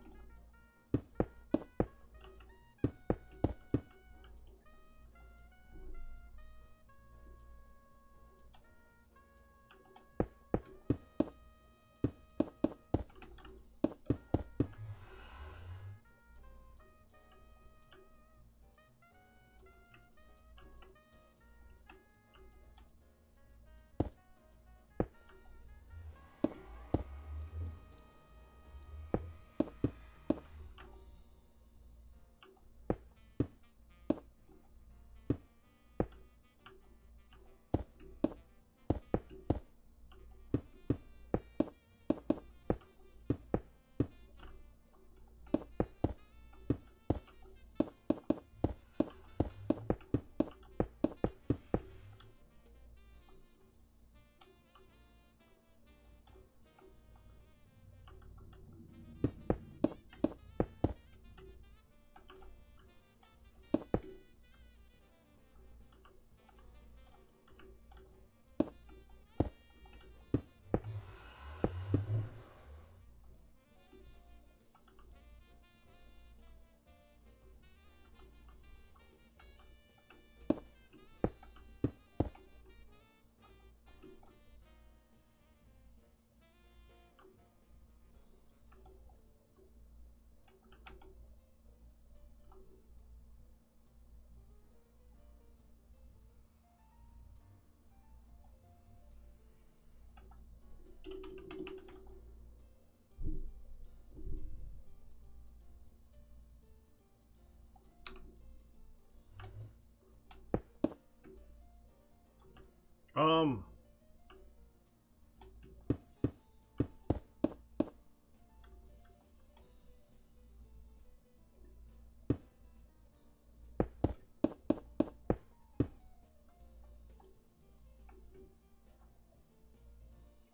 Um,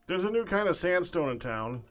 there's a new kind of sandstone in town.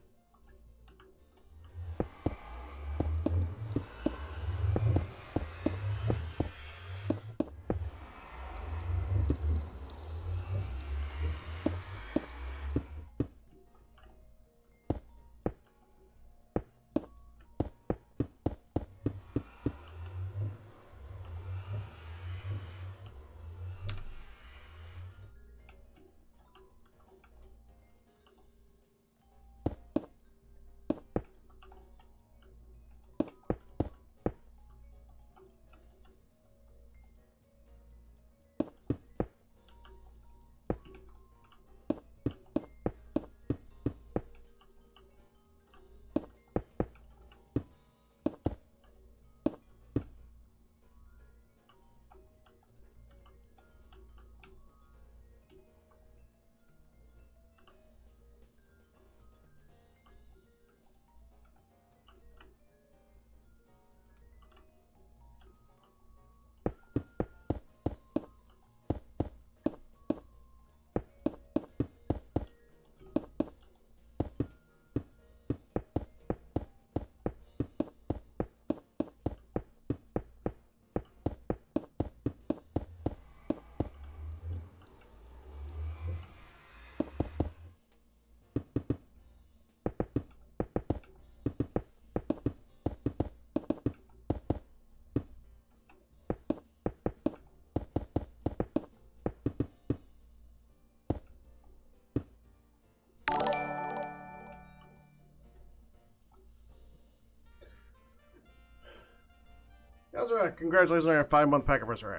That's right. Congratulations on your 5-month pack anniversary.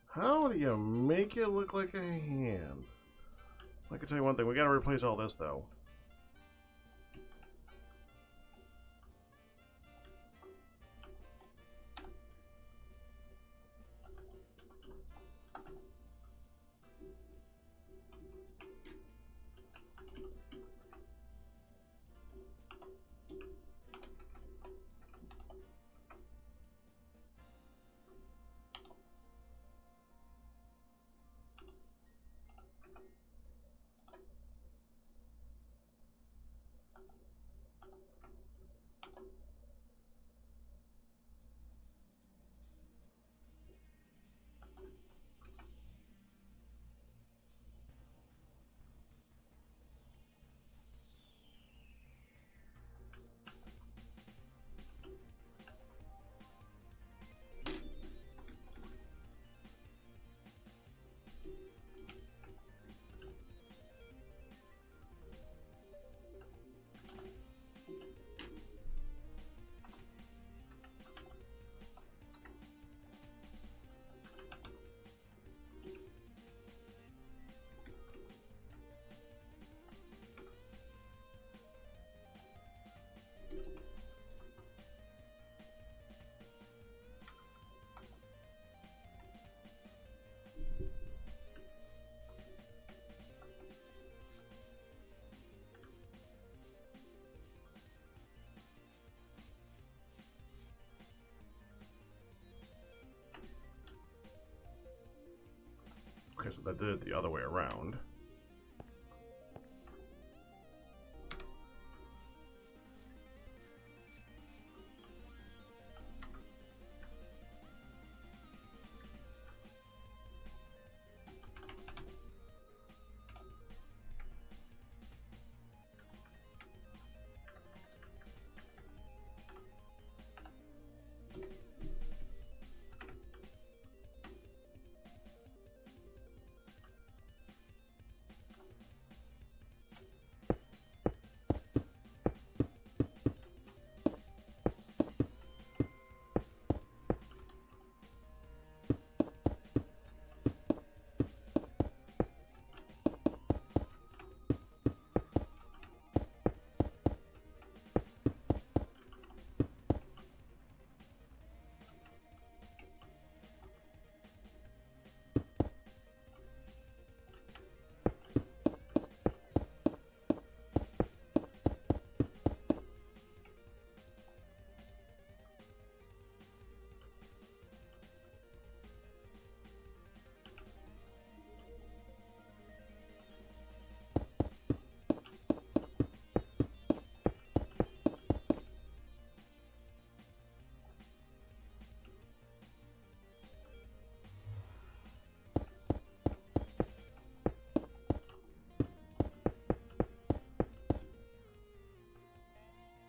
How do you make it look like a hand? I can tell you one thing. We gotta replace all this, though. Okay, so that did it the other way around.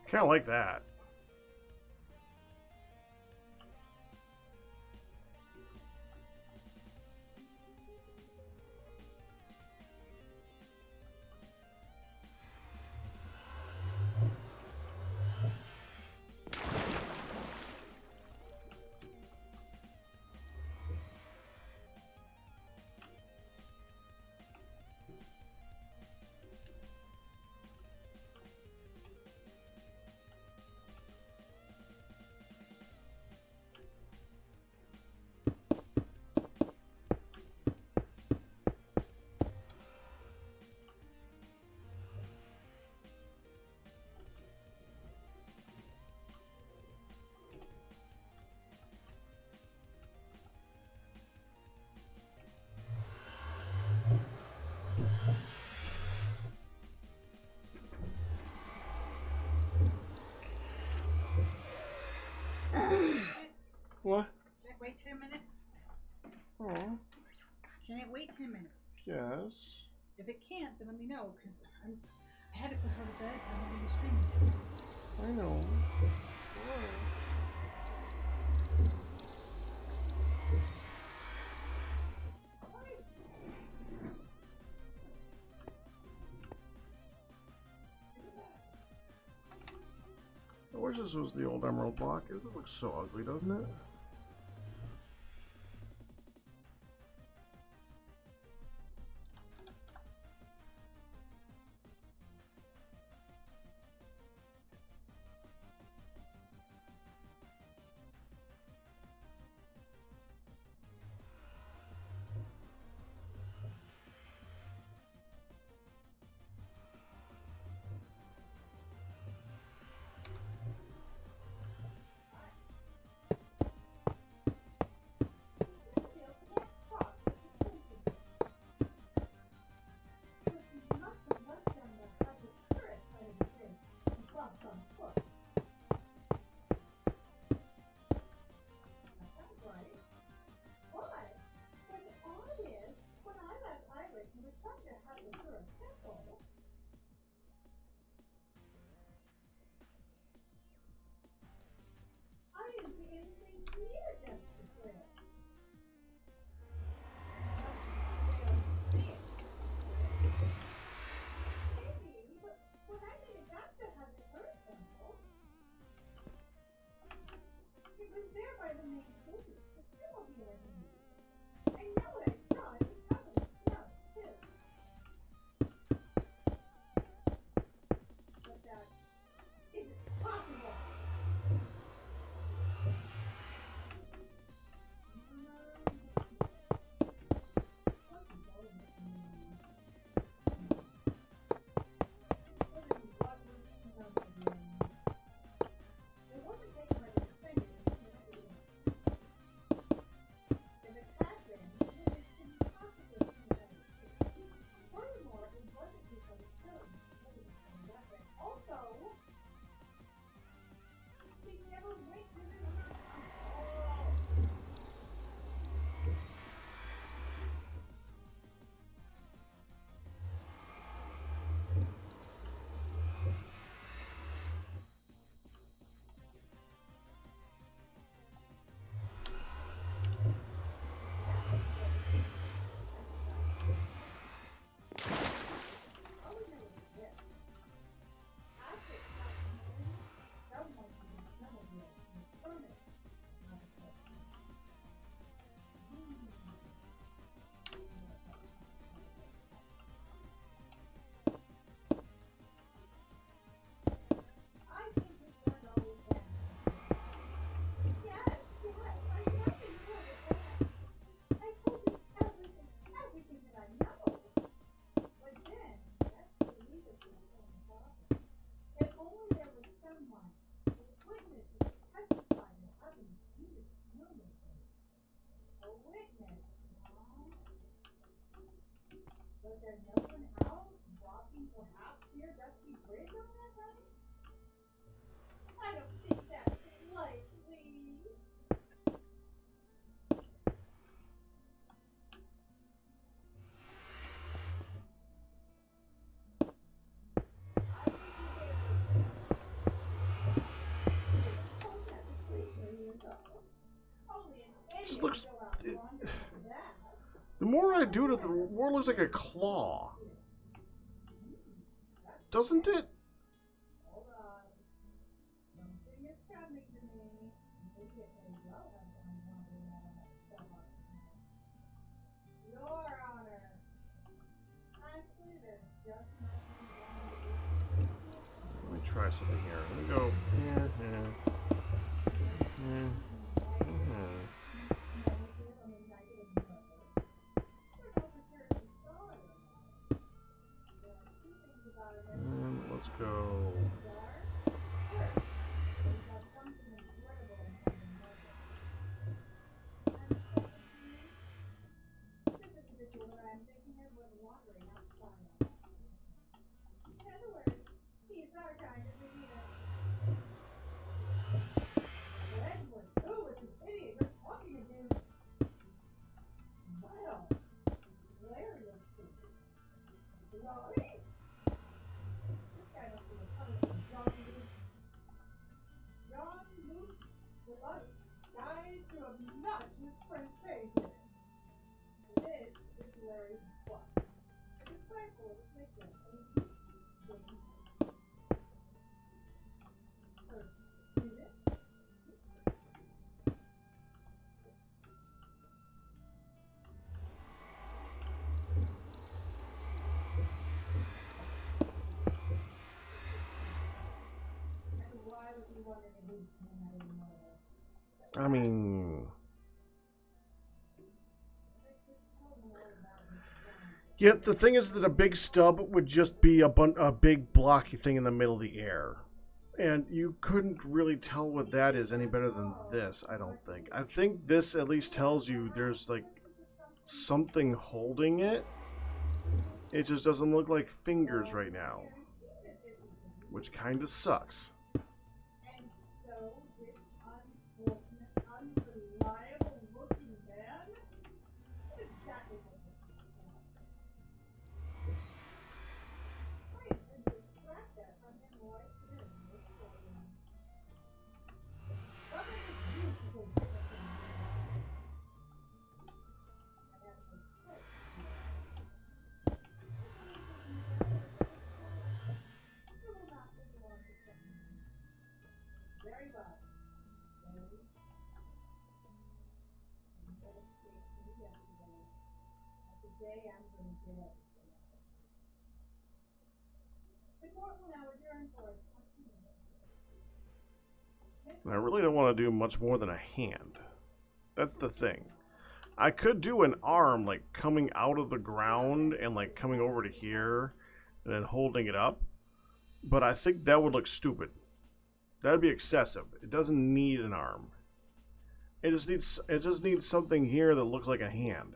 Kind of like that. What? Can it wait 10 minutes? Oh, Can it wait 10 minutes? yes. If it can't, then let me know, because I had to put her to bed. I'm going to be streaming. I know. I wish this was the old emerald block. It looks so ugly, doesn't it? Was there no one out walking perhaps near Dusty Bridge on that night? I don't think that's likely. Just looks. The more I do it, the more it looks like a claw. Doesn't it? Hold on. Something is coming to me. Maybe it may well have someone wandering out on that stomach. Your Honor. Actually, there's just nothing wrong. Let me try something here. Let me go. Let's go. I mean, yet the thing is that a big stub would just be a big blocky thing in the middle of the air. And you couldn't really tell what that is any better than this, I don't think. I think this at least tells you there's like something holding it. It just doesn't look like fingers right now, which kind of sucks. And I really don't want to do much more than a hand. That's the thing. I could do an arm like coming out of the ground and like coming over to here and then holding it up. But I think that would look stupid. That'd be excessive. It doesn't need an arm. It just needs something here that looks like a hand.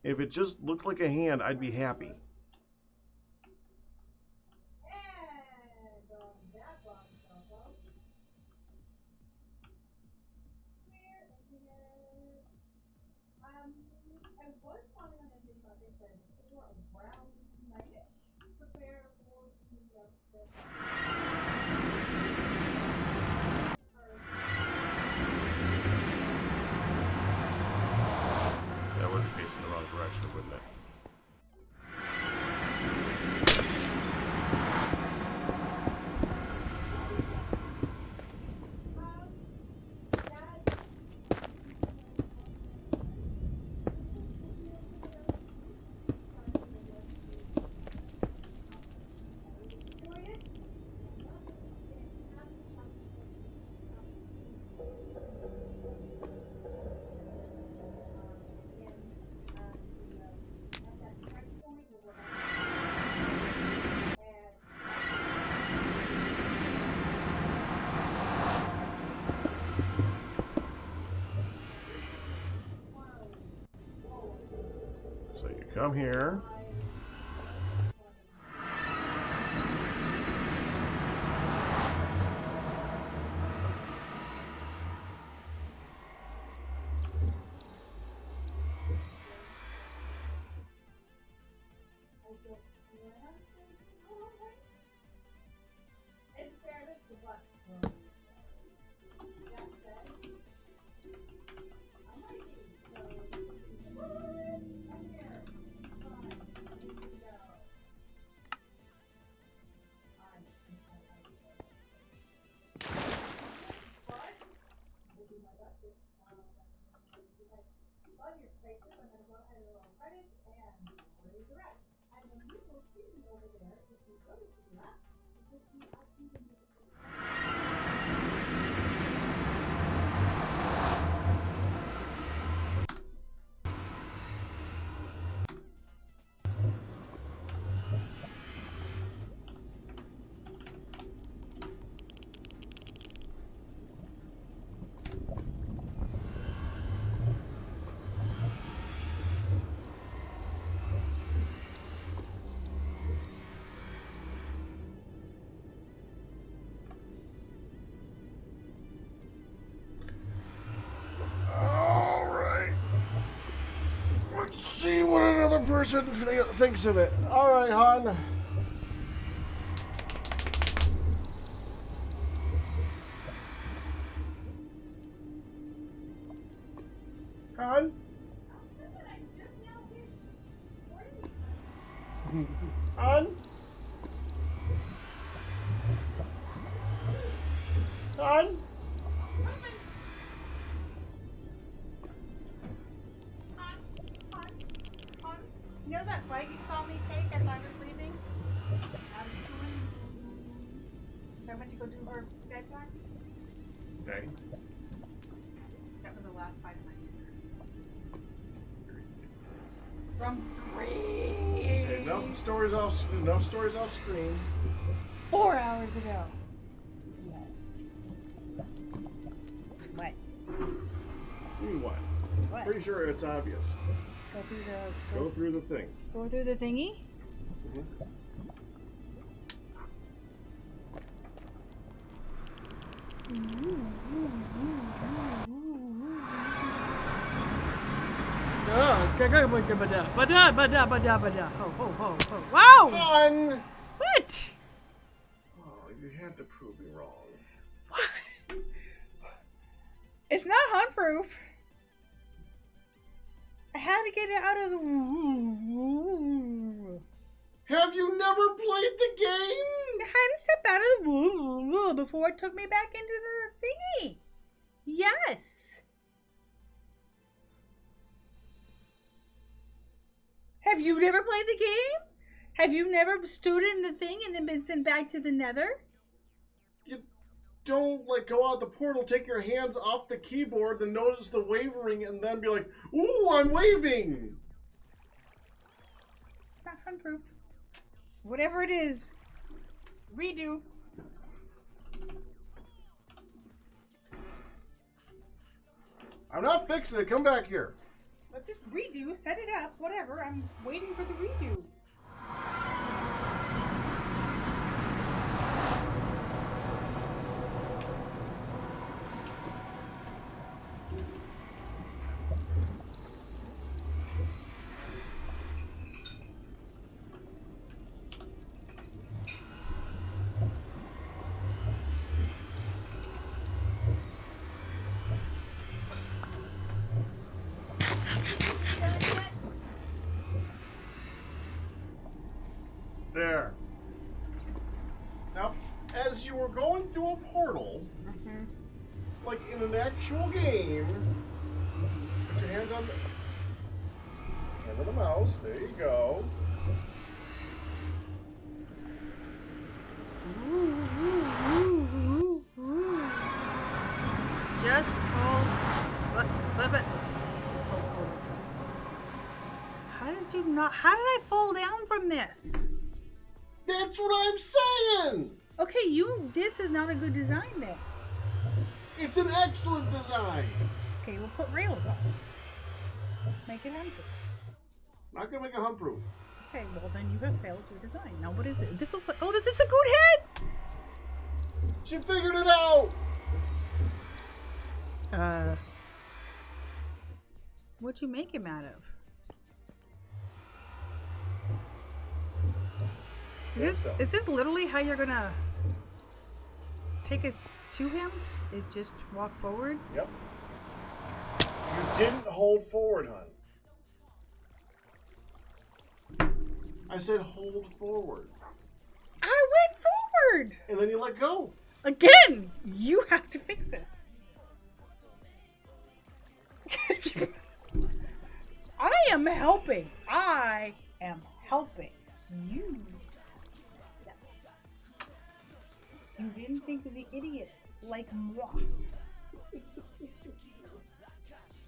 If it just looked like a hand, I'd be happy. That would be facing the wrong direction, wouldn't it? So you come here. In fairness to what? That said, I might be. So, I'm here. Fine. Here we go. But, we'll do my best. On your spaces, I'm going to go ahead and roll credit and redirect. And then you will see me over there if you go to that. Because you actually can do Alright. Let's see what another person thinks of it. Alright, hon. Hon? Hon? Hon? You know that bite you saw me take as I was leaving? So I went to go do her bedtime. Okay. That was the last bite of my dinner. From 3. Okay, enough stories off screen. 4 hours ago. Yes. What? What? What? Pretty sure it's obvious. Go through the. Go through the thing. Go through the thingy. Wow! Fun! What? Oh, you had to prove me wrong. What? It's not hunt-proof. I had to get it out of the. Have you never played the game? I had to step out of the before it took me back into the thingy. Yes. Have you never played the game? Have you never stood in the thing and then been sent back to the nether? You don't, like, go out the portal, take your hands off the keyboard, then notice the wavering, and then be like, ooh, I'm waving! Not hunt-proof. Whatever it is, redo. I'm not fixing it, come back here. Let's just redo, set it up, whatever. I'm waiting for the redo. There. Now, as you were going through a portal, like in an actual game, put your hands on the mouse. There you go. Just hold. But. Just hold this. How did you not? How did I fall down from this? That's what I'm saying! Okay, this is not a good design then. It's an excellent design! Okay, we'll put rails on. Make it hunt-proof. Not gonna make it hunt-proof. Okay, well then you have failed your design. Now what is it? This looks like, oh, this is a good head! She figured it out! What'd you make him out of? Is this literally how you're gonna take us to him? Is just walk forward? Yep. You didn't hold forward, hon. I said hold forward. I went forward! And then you let go. Again! You have to fix this. I am helping. I am helping. You. You didn't think of the idiots like moi.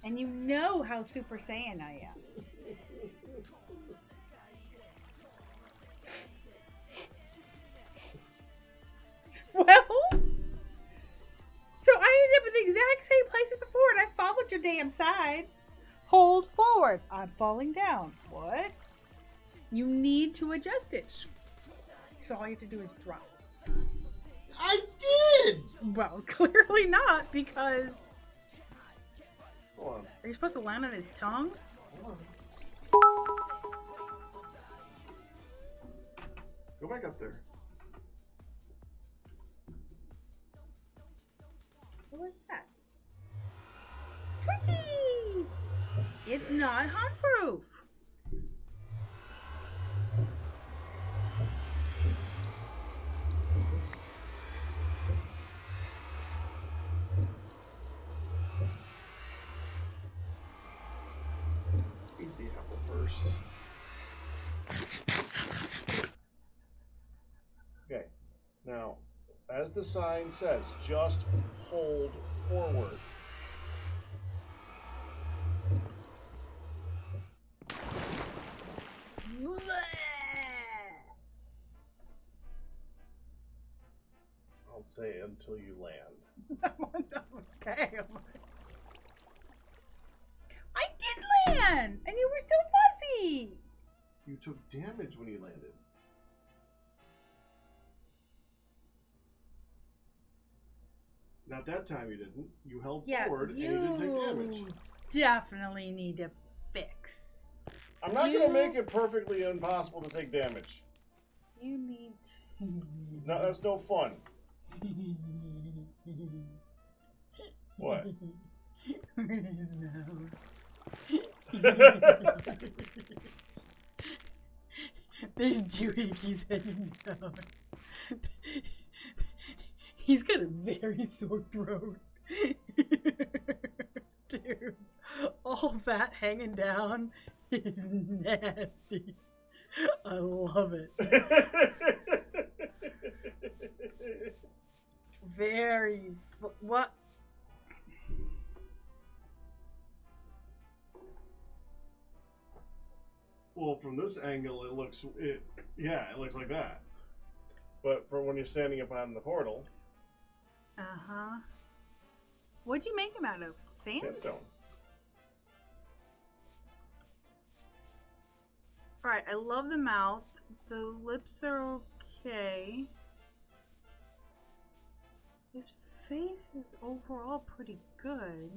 And you know how Super Saiyan I am. Well, so I ended up in the exact same place as before, and I followed your damn side. Hold forward. I'm falling down. What? You need to adjust it. So all you have to do is drop. I did! Well, clearly not, because... Hold on. Are you supposed to land on his tongue? Hold on. Go back up there. What was that? Twitchy! It's not hot-proof. Eat the apple first. Okay. Now, as the sign says, just hold forward. I'll say until you land. Okay. I did land, and you were still fuzzy. You took damage when you landed. Not that time you didn't. You held forward and you didn't take damage. Definitely need to fix. I'm not going to make it perfectly impossible to take damage. You need to. No, that's no fun. What? His mouth. There's Dewey. He's heading down. He's got a very sore throat. Dude, all that hanging down is nasty. I love it. Very. What? Well, from this angle, it looks like that. But from when you're standing up on the portal, What'd you make him out of? Sand? sandstone. Alright, I love the mouth. The lips are okay. His face is overall pretty good.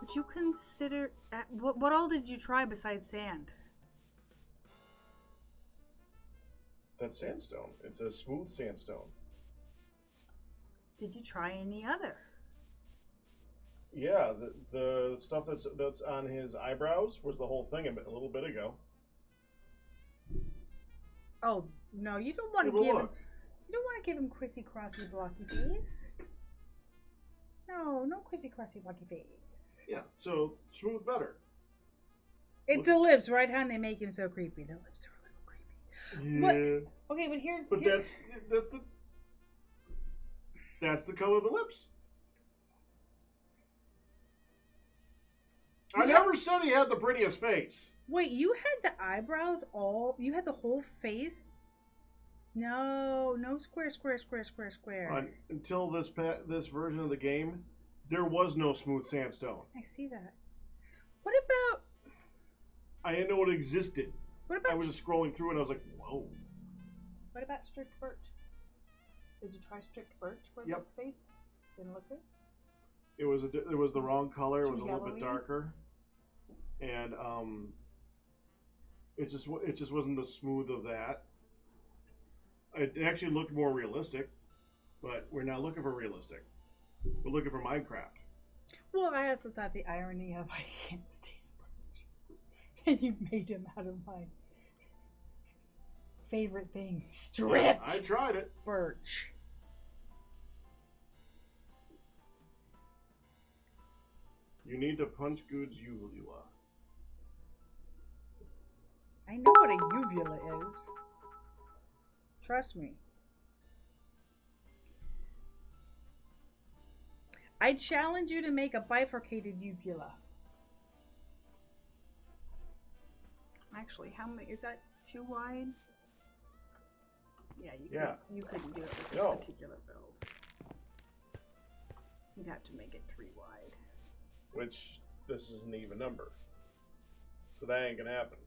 Would you consider... What all did you try besides sand? That's sandstone. It's a smooth sandstone. Did you try any other? Yeah, the stuff that's on his eyebrows was the whole thing a little bit ago. Oh, no, you don't want to give him... You don't want to give him crissy-crossy blocky face. No crissy-crossy blocky face. Yeah, so smooth better. It's the lips, right, hon? They make him so creepy. The lips are a little creepy. Yeah. What? Okay, but here's... But that's the color of the lips. I never said he had the prettiest face. Wait, you had the eyebrows all... You had the whole face? No square. Until this version of the game, there was no smooth sandstone. I see that. What about... I didn't know it existed. What about... I was just scrolling through it and I was like, whoa. What about strict birch? Did you try strict birch for the face? Didn't look good? It was the wrong color. It was a little yellowy? bit darker. And it just wasn't the smooth of that. It actually looked more realistic, but we're not looking for realistic. We're looking for Minecraft. Well, I also thought the irony of I can't stand birch. And you made him out of my favorite thing. Stripped. Yeah, I tried it. Birch. You need to punch Good's uvula. I know what a uvula is. Trust me. I challenge you to make a bifurcated uvula. Actually, how many is that? Too wide? Yeah, you couldn't do it with this particular build. You'd have to make it 3 wide. Which this is an even number, so that ain't gonna happen.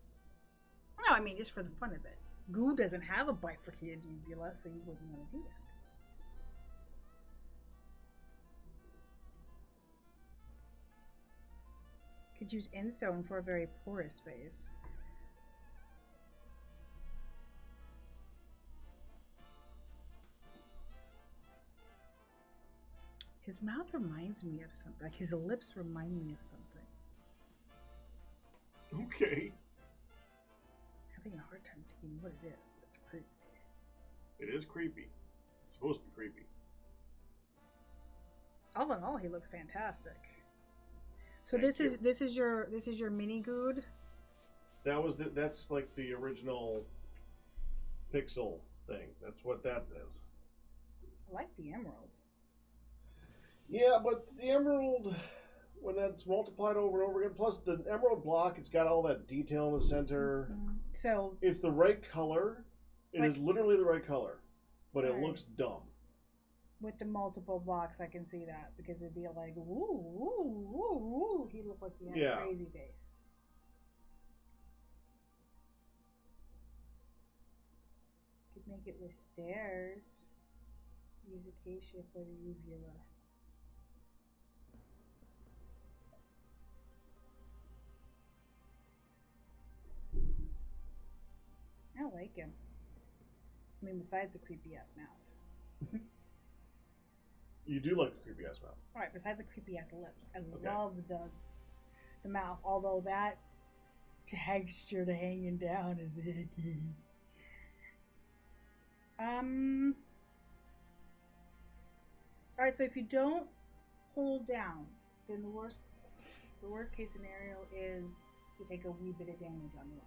No, I mean just for the fun of it. Goo doesn't have a bifurcated uvula, so you wouldn't want to do that. Could use endstone for a very porous space. His mouth reminds me of something. Like his lips remind me of something. Okay. Having a hard time thinking what it is, but it's creepy. It is creepy. It's supposed to be creepy. All in all, he looks fantastic. So this is your mini good. That's like the original pixel thing. That's what that is. I like the emerald. Yeah, but the emerald, when that's multiplied over and over again, plus the emerald block, it's got all that detail in the center. Mm-hmm. So it's the right color. It is literally the right color, but it looks dumb. With the multiple blocks, I can see that because it'd be like, woo, woo, woo, woo. He looked like he had a crazy face. Could make it with stairs. Use acacia for the uvula. I like him. I mean, besides the creepy ass mouth. You do like the creepy ass mouth. Alright, besides the creepy ass lips. I love the mouth, although that texture to hanging down is icky. Alright, so if you don't hold down, then the worst case scenario is you take a wee bit of damage on the leg.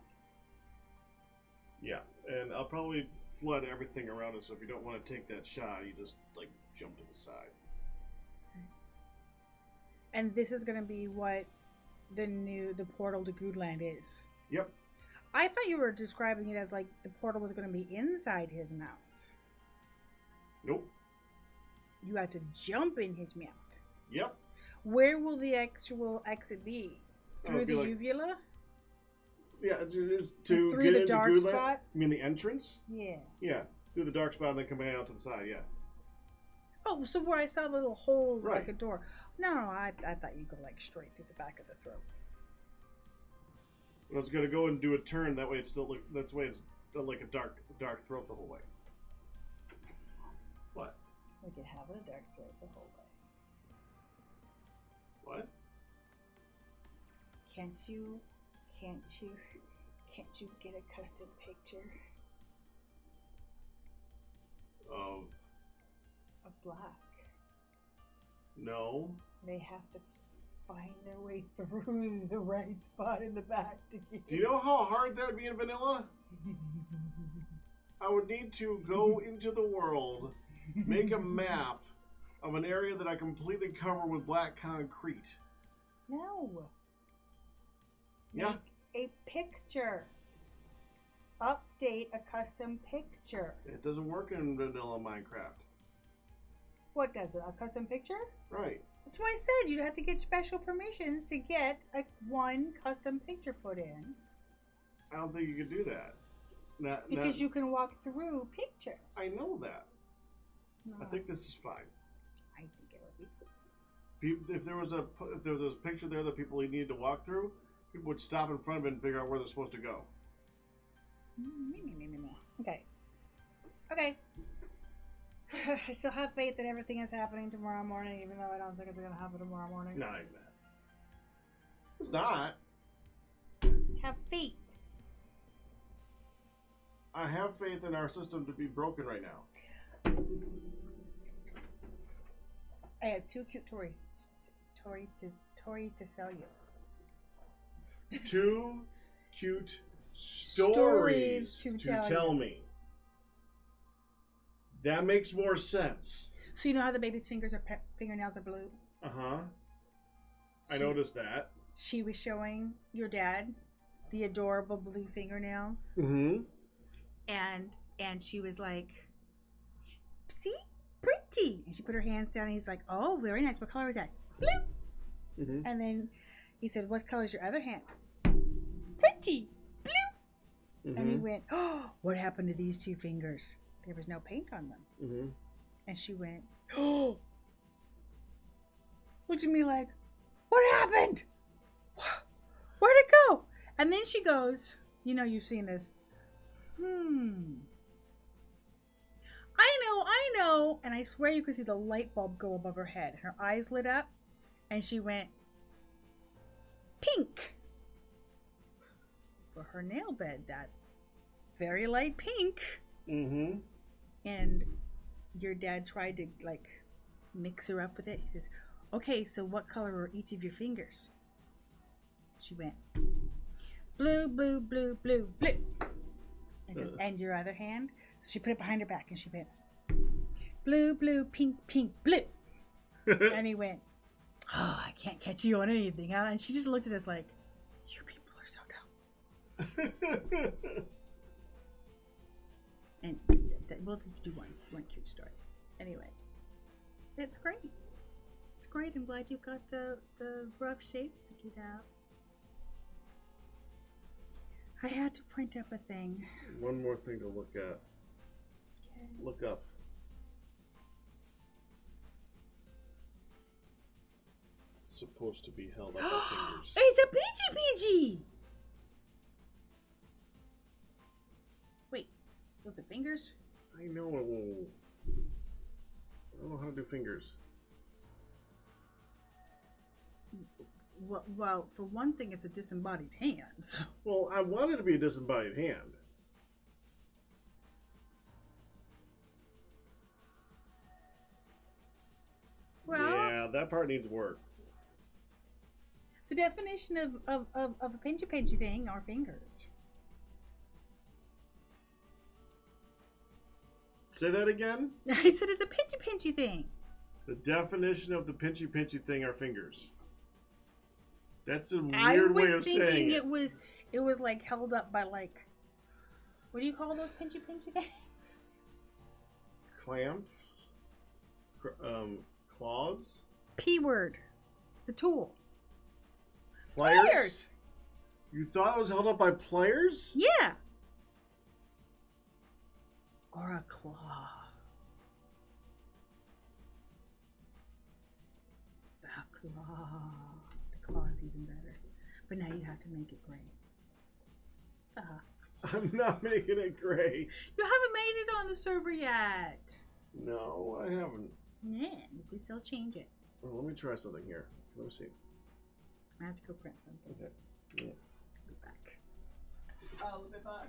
Yeah, and I'll probably flood everything around it, so if you don't want to take that shot, you just, like, jump to the side. And this is going to be what the portal to Goodland is. Yep. I thought you were describing it as, like, the portal was going to be inside his mouth. Nope. You have to jump in his mouth. Yep. Where will the actual exit be? Through the uvula? Yeah, to through get the into dark Goodland, spot? You mean the entrance? Yeah. Yeah, through the dark spot and then come back out to the side, yeah. Oh, so where I saw the little hole Right. like a door. No, I thought you'd go like straight through the back of the throat. Well, it's going to go and do a turn, that way it's still, that's why it's like a dark throat the whole way. What? We could have a dark throat the whole way. What? Can't you get a custom picture Of black? No. They have to find their way through the right spot in the back to get. Do you know how hard that would be in vanilla? I would need to go into the world, make a map of an area that I completely cover with black concrete. No. Yeah. Make a picture. Update a custom picture. It doesn't work in vanilla Minecraft. What does it? A custom picture? Right. That's why I said you'd have to get special permissions to get one custom picture put in. I don't think you could do that. Because you can walk through pictures. I know that. No, I think this is fine. I think it would be cool. If there was a picture there that people needed to walk through, people would stop in front of it and figure out where they're supposed to go. Okay. Okay. I still have faith that everything is happening tomorrow morning, even though I don't think it's going to happen tomorrow morning. Not even that. It's not. Have faith. I have faith in our system to be broken right now. I have 2 cute toys to sell you. 2 cute stories to tell me. That makes more sense. So you know how the baby's fingernails are blue? Uh-huh. I noticed that. She was showing your dad the adorable blue fingernails. Mm-hmm. And she was like, see? Pretty. And she put her hands down and he's like, oh, very nice. What color is that? Blue. Mm-hmm. And then he said, what color is your other hand? Pretty. Blue. Mm-hmm. And he went, oh, what happened to these 2 fingers? There was no paint on them. Mm-hmm. And she went, oh. Looked at me like, what happened? Where'd it go? And then she goes, you know, you've seen this. I know. And I swear you could see the light bulb go above her head. Her eyes lit up and she went, pink. For her nail bed, that's very light pink. Mm-hmm. And your dad tried to, like, mix her up with it. He says, okay, so what color are each of your fingers? She went, blue, blue, blue, blue, blue. And says, and your other hand? She put it behind her back and she went, blue, blue, pink, pink, blue. And he went, oh, I can't catch you on anything, huh? And she just looked at us like, you people are so dumb. And we'll just do one cute story. Anyway, it's great. It's great. I'm glad you got the rough shape figured out. I had to print up a thing. One more thing to look at. Okay. Look up. It's supposed to be held up by fingers. It's a peachy. Wait, was it fingers? I know. I don't know how to do fingers. Well, for one thing, it's a disembodied hand. So. Well, I wanted to be a disembodied hand. Well, yeah, that part needs work. The definition of a pinchy thing are fingers. Say that again? I said it's a pinchy thing. The definition of the pinchy thing are fingers. That's a weird way of saying it. I was thinking it was like held up by, like, what do you call those pinchy things? Clamps? Claws? P word. It's a tool. Pliers? You thought it was held up by pliers? Yeah. Or a claw. The claw is even better. But now you have to make it gray. I'm not making it gray. You haven't made it on the server yet. No, I haven't. Yeah, we still change it. Well, let me try something here. Let me see. I have to go print something. Okay. Yeah. Be back. I'll be back.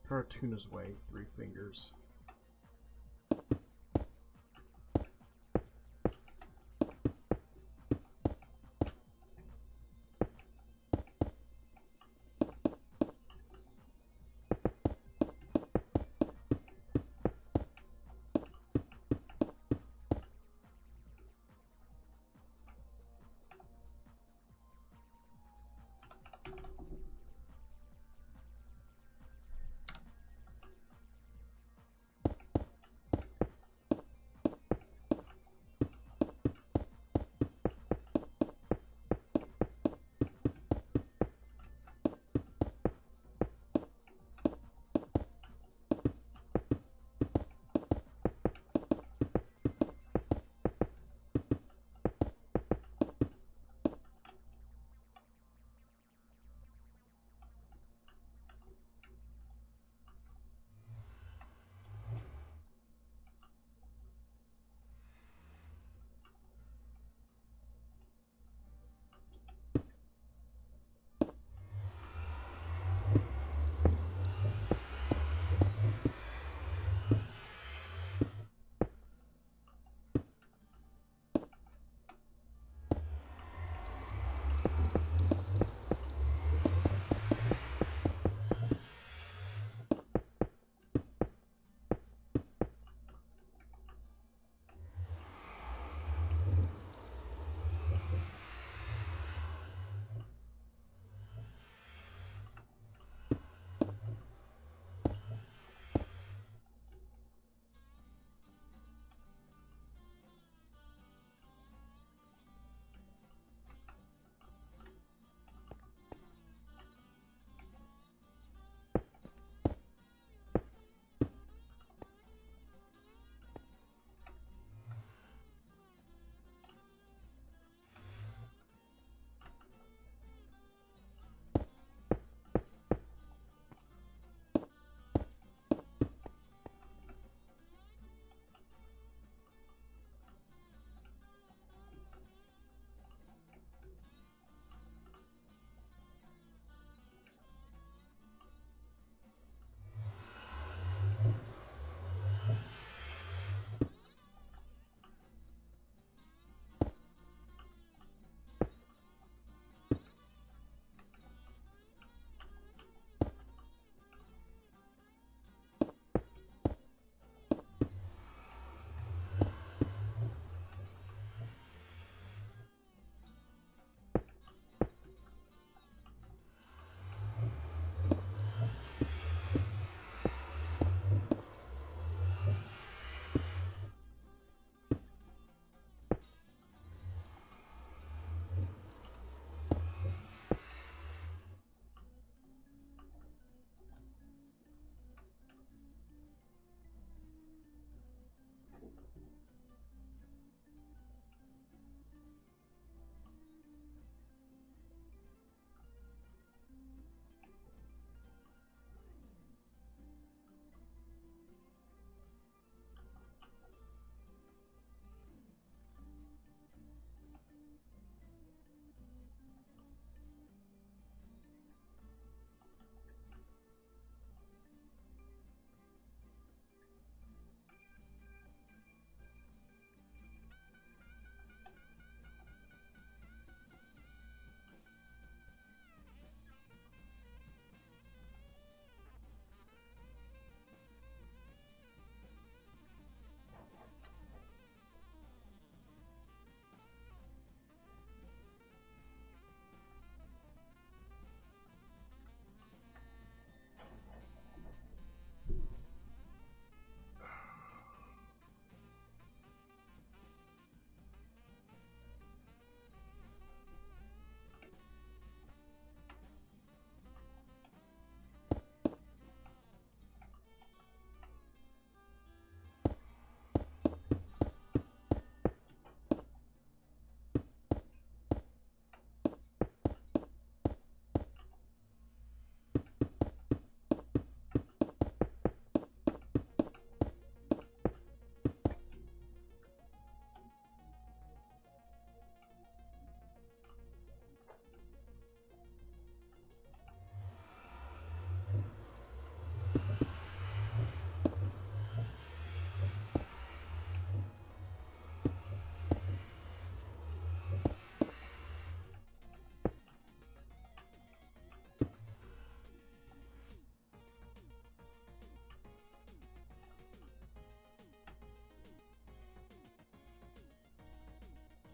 Cartuna's way, 3 fingers.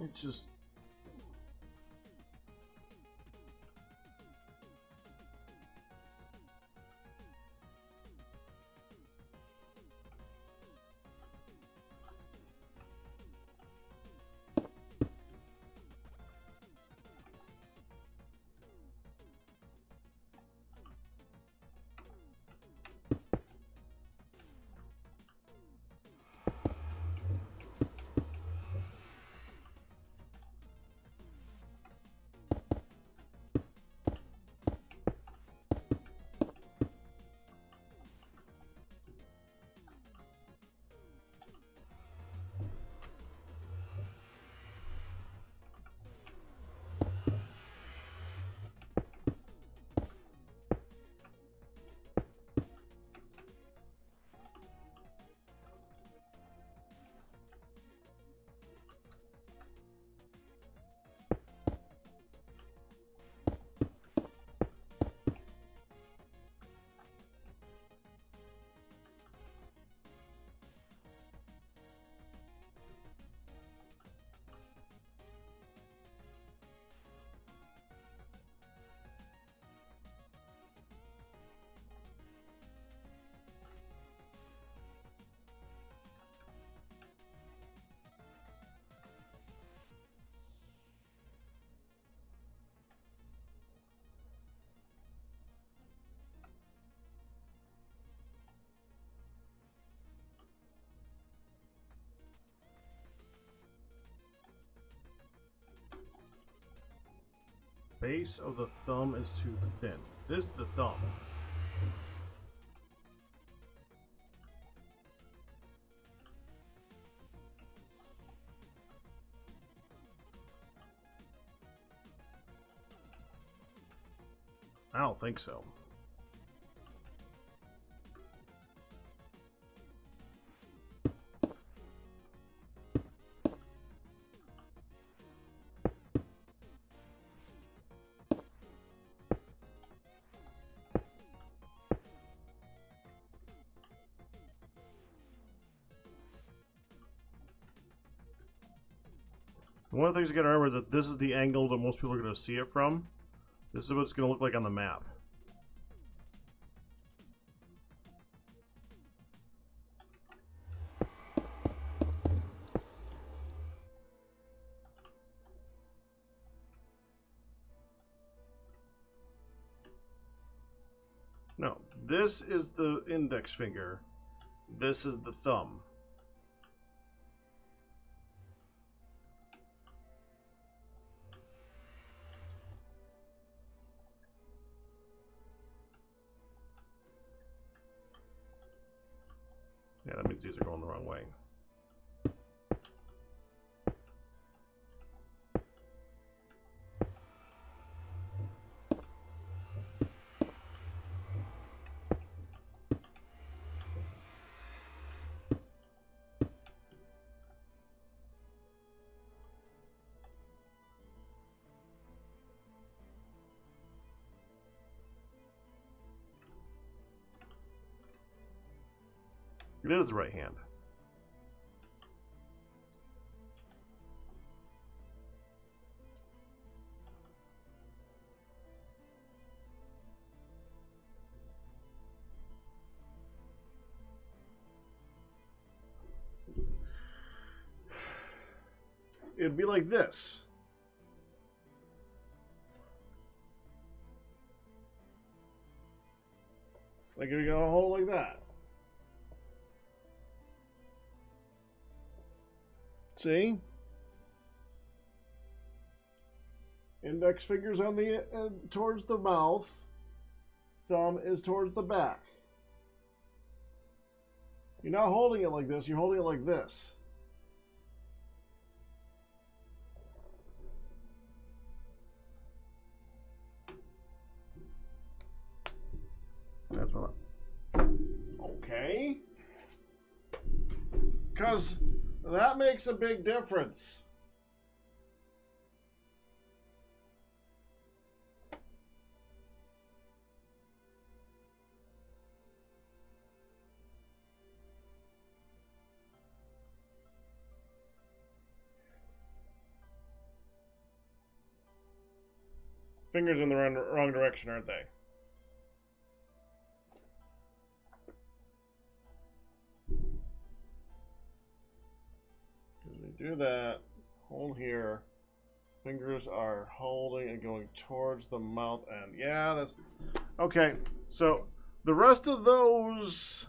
It just... Base of the thumb is too thin. This is the thumb. I don't think so. One of the things you gotta remember is that this is the angle that most people are gonna see it from. This is what it's gonna look like on the map. No, this is the index finger. This is the thumb. Yeah, that means these are going the wrong way. It is the right hand. It'd be like this. Like you're gonna hold it like that. See? Index finger's on the towards the mouth. Thumb is towards the back. You're not holding it like this, you're holding it like this. That's what okay. Because that makes a big difference. Fingers in the wrong direction, aren't they? Because we do that, hold here. Fingers are holding and going towards the mouth end. Yeah, that's... Okay, so the rest of those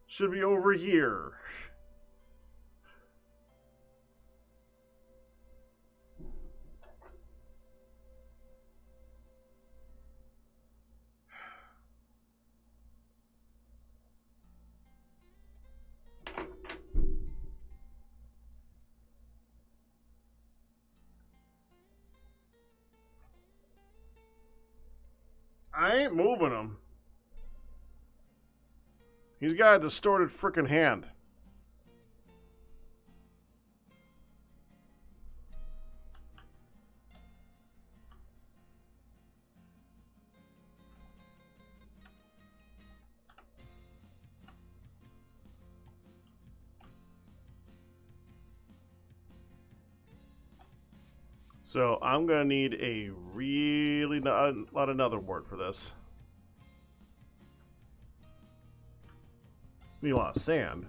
should be over here. I ain't moving him. He's got a distorted frickin' hand. So I'm gonna need a really lot another word for this. Need a lot of sand,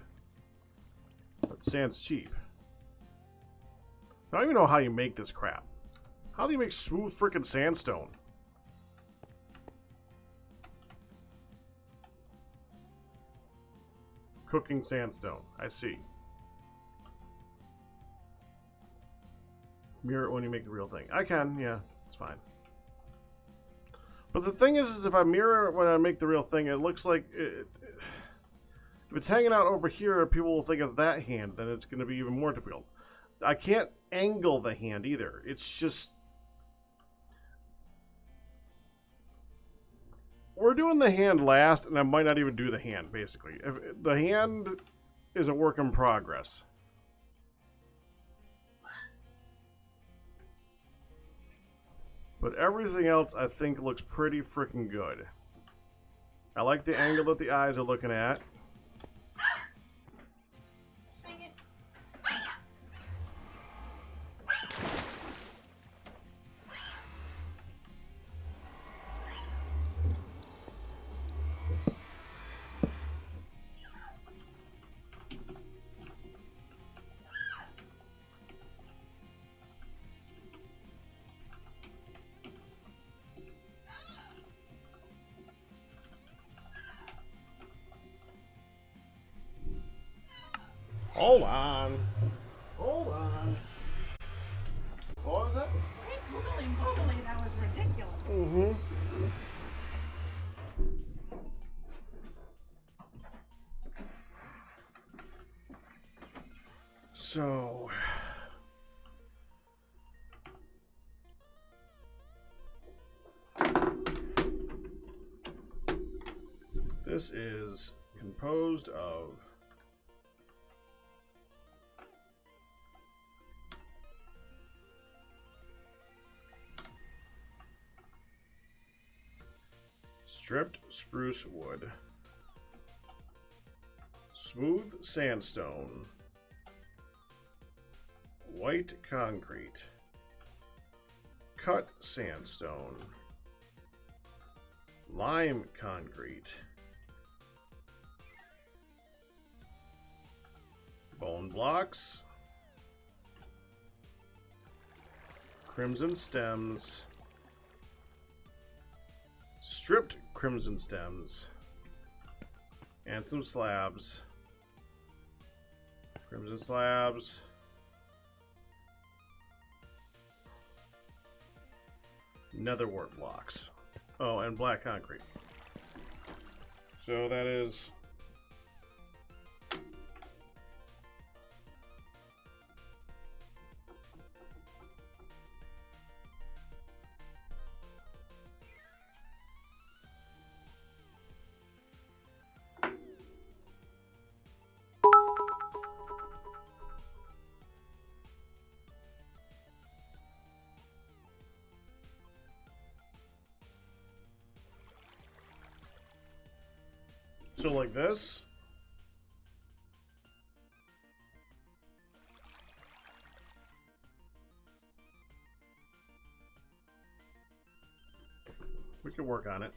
but sand's cheap. I don't even know how you make this crap. How do you make smooth frickin' sandstone? Cooking sandstone. I see. Mirror it when you make the real thing. I can, yeah, it's fine. But the thing is if I mirror it when I make the real thing, it looks like if it's hanging out over here, people will think it's that hand, then it's going to be even more difficult. I can't angle the hand either. It's just... We're doing the hand last, and I might not even do the hand, basically. The hand is a work in progress. But everything else, I think, looks pretty freaking good. I like the angle that the eyes are looking at. Hold on. Hold on. What was that? Holy, that was ridiculous. Mm-hmm. So... This is composed of... stripped spruce wood, smooth sandstone, white concrete, cut sandstone, lime concrete, bone blocks, crimson stems, stripped crimson stems, and some slabs. Crimson slabs. Netherwort blocks. Oh, and black concrete. So that is... So like this. We can work on it.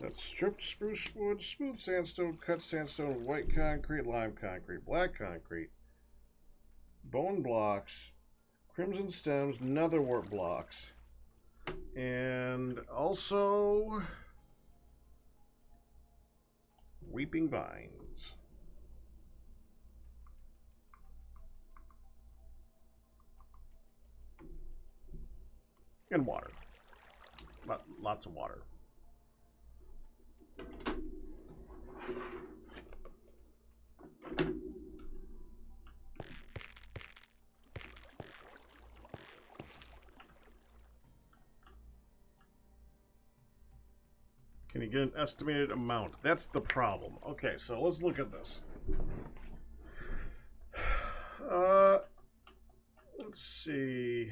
That's stripped spruce wood, smooth sandstone, cut sandstone, white concrete, lime concrete, black concrete, bone blocks, crimson stems, netherwort blocks, and also weeping vines. And water. Lots of water. Can you get an estimated amount? That's the problem. Okay, so let's look at this. Let's see.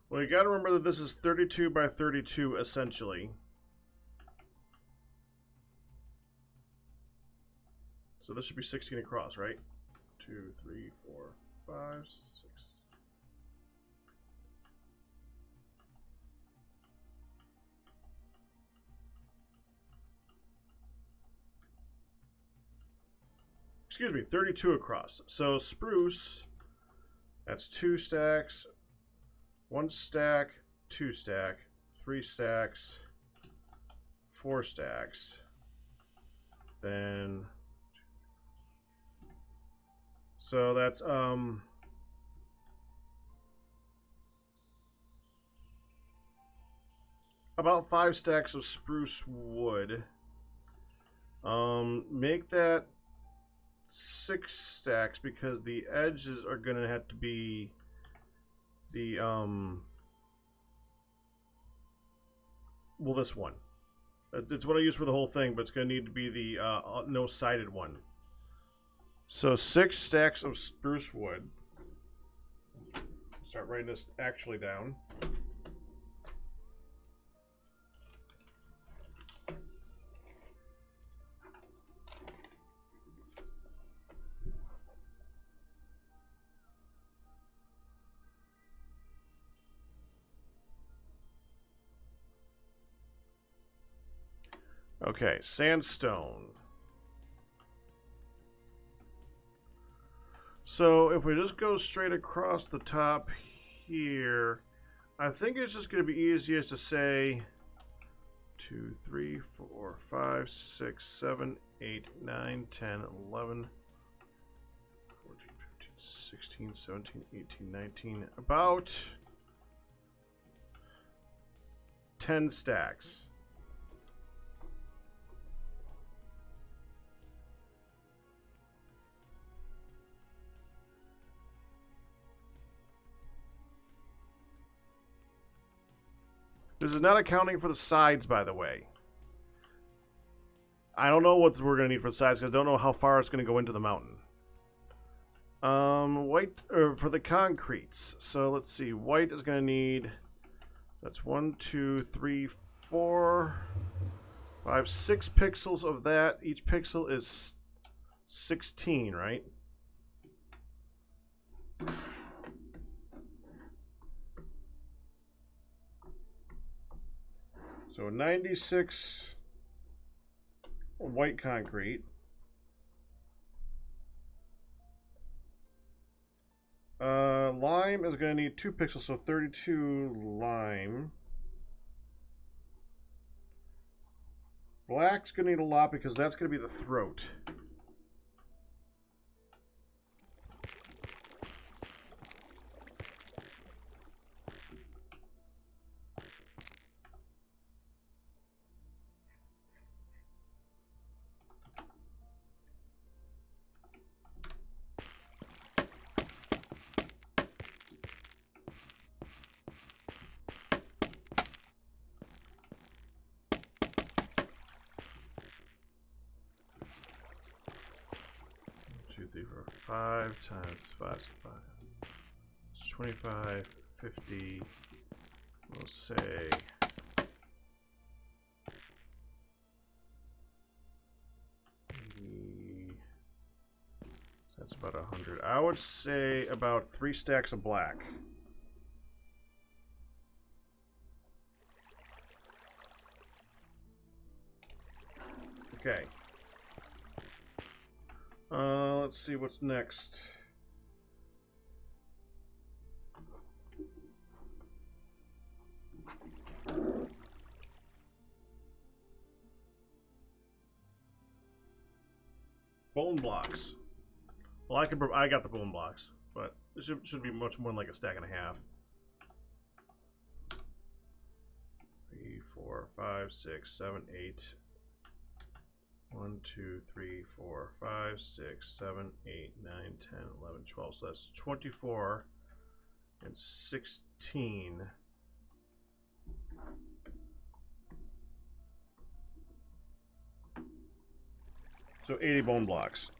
Well, you got to remember that this is 32 by 32, essentially. So this should be 16 across, right? 2, 3, 4, 5, 6. Excuse me, 32 across. So spruce, that's 2 stacks, 1 stack, 2 stack, 3 stacks, 4 stacks. Then, so that's about 5 stacks of spruce wood. Make that 6 stacks because the edges are gonna have to be the well, this one. It's what I use for the whole thing, but it's gonna need to be the no sided one. So 6 stacks of spruce wood. Start writing this actually down. Okay, sandstone. So if we just go straight across the top here, I think it's just going to be easiest to say 2, 3, 4, 5, 6, 7, 8, 9, 10, 11, 14, 15, 16, 17, 18, 19, about 10 stacks. This is not accounting for the sides, by the way. I don't know what we're going to need for the sides because I don't know how far it's going to go into the mountain. White for the concretes. So let's see. White is going to need. That's 1, 2, 3, 4, I have 6 pixels of that. Each pixel is 16, right? So 96 white concrete. Lime is going to need 2 pixels, so 32 lime. Black's going to need a lot because that's going to be the throat. Three, 4, 5 times 5 is 5. It's 25, 50. We'll say that's about 100. I would say about 3 stacks of black. Okay. Let's see what's next. Bone blocks. Well, I got the bone blocks, but it should be much more than like a stack and a half. 3, 4, 5, 6, 7, 8. 1, 2, 3, 4, 5, 6, 7, 8, 9, 10, 11, 12. So that's 24 and 16. So 80 bone blocks.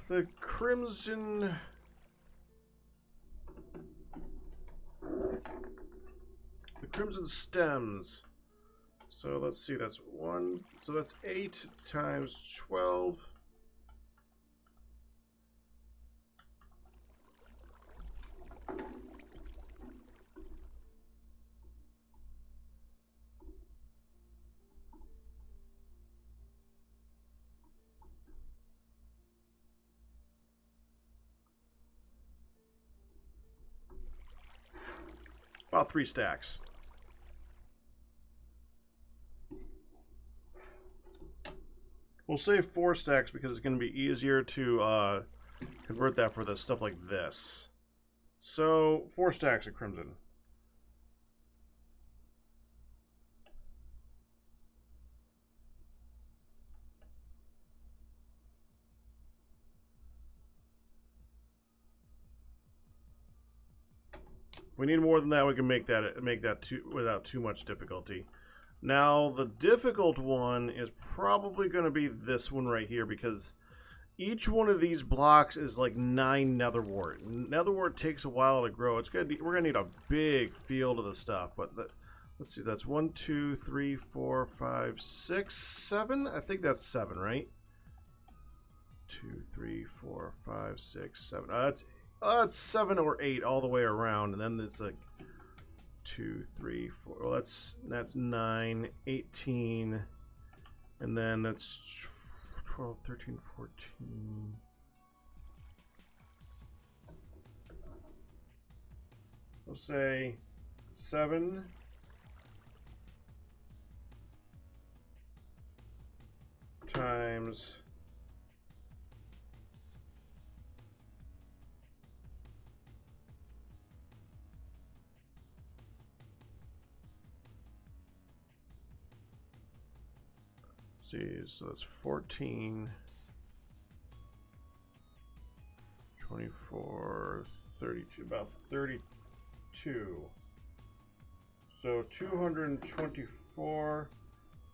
The crimson. The crimson stems. So let's see, that's 1. So that's 8 times 12. About 3 stacks. We'll save 4 stacks because it's going to be easier to convert that for the stuff like this. So 4 stacks of crimson. If we need more than that, we can make that without too much difficulty. Now, the difficult one is probably going to be this one right here because each one of these blocks is like 9 netherwort. Netherwort takes a while to grow. We're gonna need a big field of the stuff. But let's see, that's 1, 2, 3, 4, 5, 6, 7. I think that's 7, right? 2, 3, 4, 5, 6, 7. That's 7 or 8 all the way around, and then it's like 2, 3, 4. Well, that's 9, 18, and then that's 12, 13, 14. We'll say 7 times 'Geez, so that's 14, 24, 32, about 32. So 224,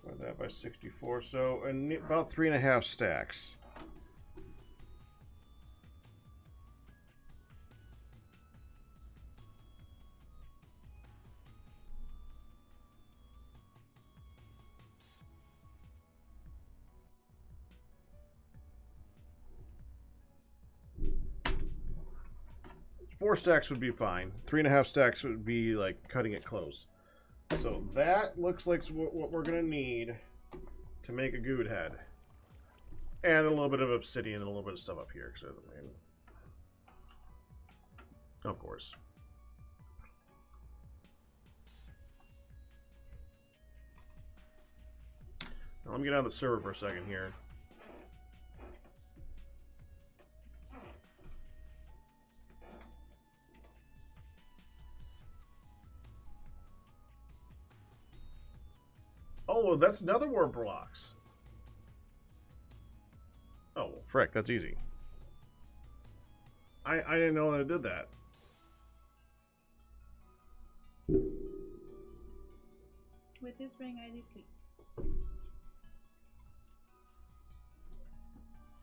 divide that by 64, so about 3.5 stacks. Four stacks would be fine. 3.5 stacks would be like cutting it close. So that looks like what we're gonna need to make a good head. And a little bit of obsidian and a little bit of stuff up here. Of course. Now, let me get on the server for a second here. Oh, that's another more blocks. Oh, well, frick, that's easy. I didn't know that it did that. With this ring, I do sleep.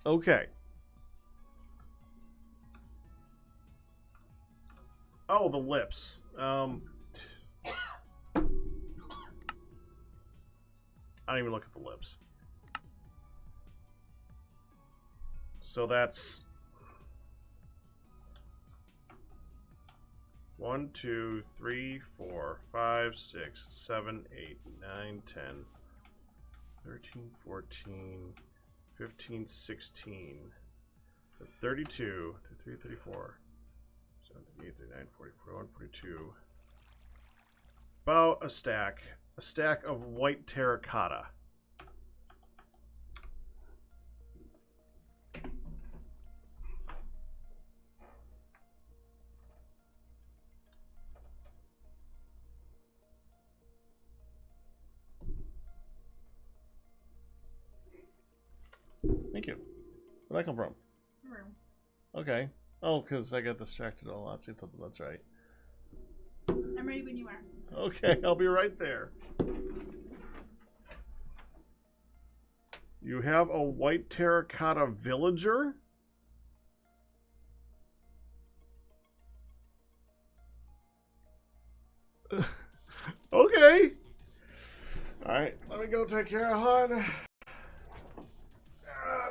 Okay. Oh, the lips. I don't even look at the lips. So that's 1, 2, 3, 4, 5, 6, 7, 8, 9, 10, 13, 14, 15, 16. That's 32, 33, 34, 38, 39, 40, 41, 42. About a stack. A stack of white terracotta. Thank you. Where'd that come from? Room. Okay. Oh, because I got distracted a lot. Something that's right. I'm ready when you are. Okay, I'll be right there. You have a white terracotta villager? Okay. Alright, let me go take care of Han.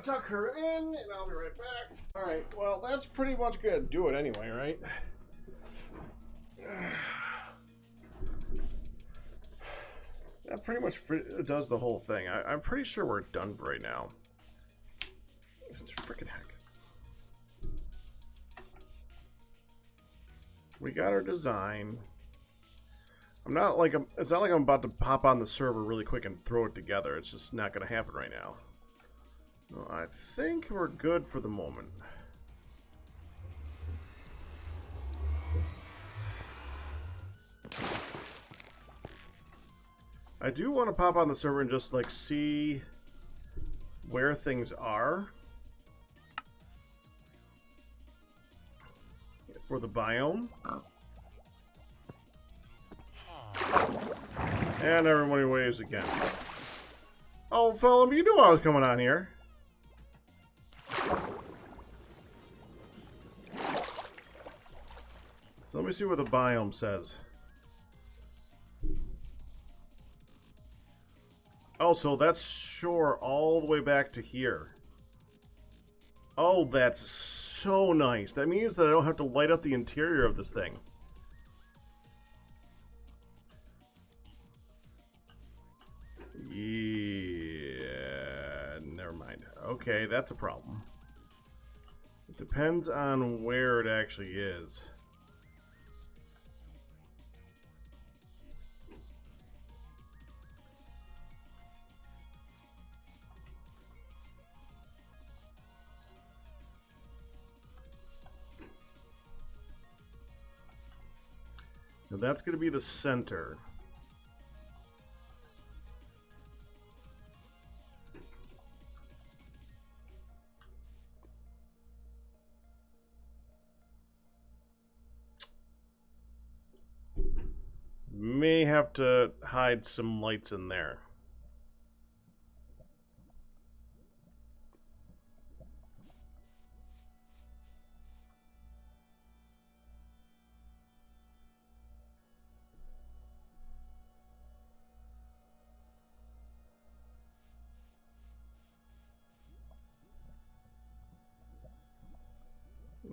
Tuck her in, and I'll be right back. Alright, well, that's pretty much good. Do it anyway, right? That pretty much does the whole thing. I'm pretty sure we're done for right now. It's freaking heck. We got our design. It's not like I'm about to pop on the server really quick and throw it together. It's just not going to happen right now. Well, I think we're good for the moment. I do want to pop on the server and just like see where things are for the biome. And everybody waves again. Oh, fella, you knew I was coming on here. So let me see what the biome says. Oh, so that's shore all the way back to here. Oh, that's so nice. That means that I don't have to light up the interior of this thing. Yeah, never mind. Okay, that's a problem. It depends on where it actually is. Now that's going to be the center. may have to hide some lights in there.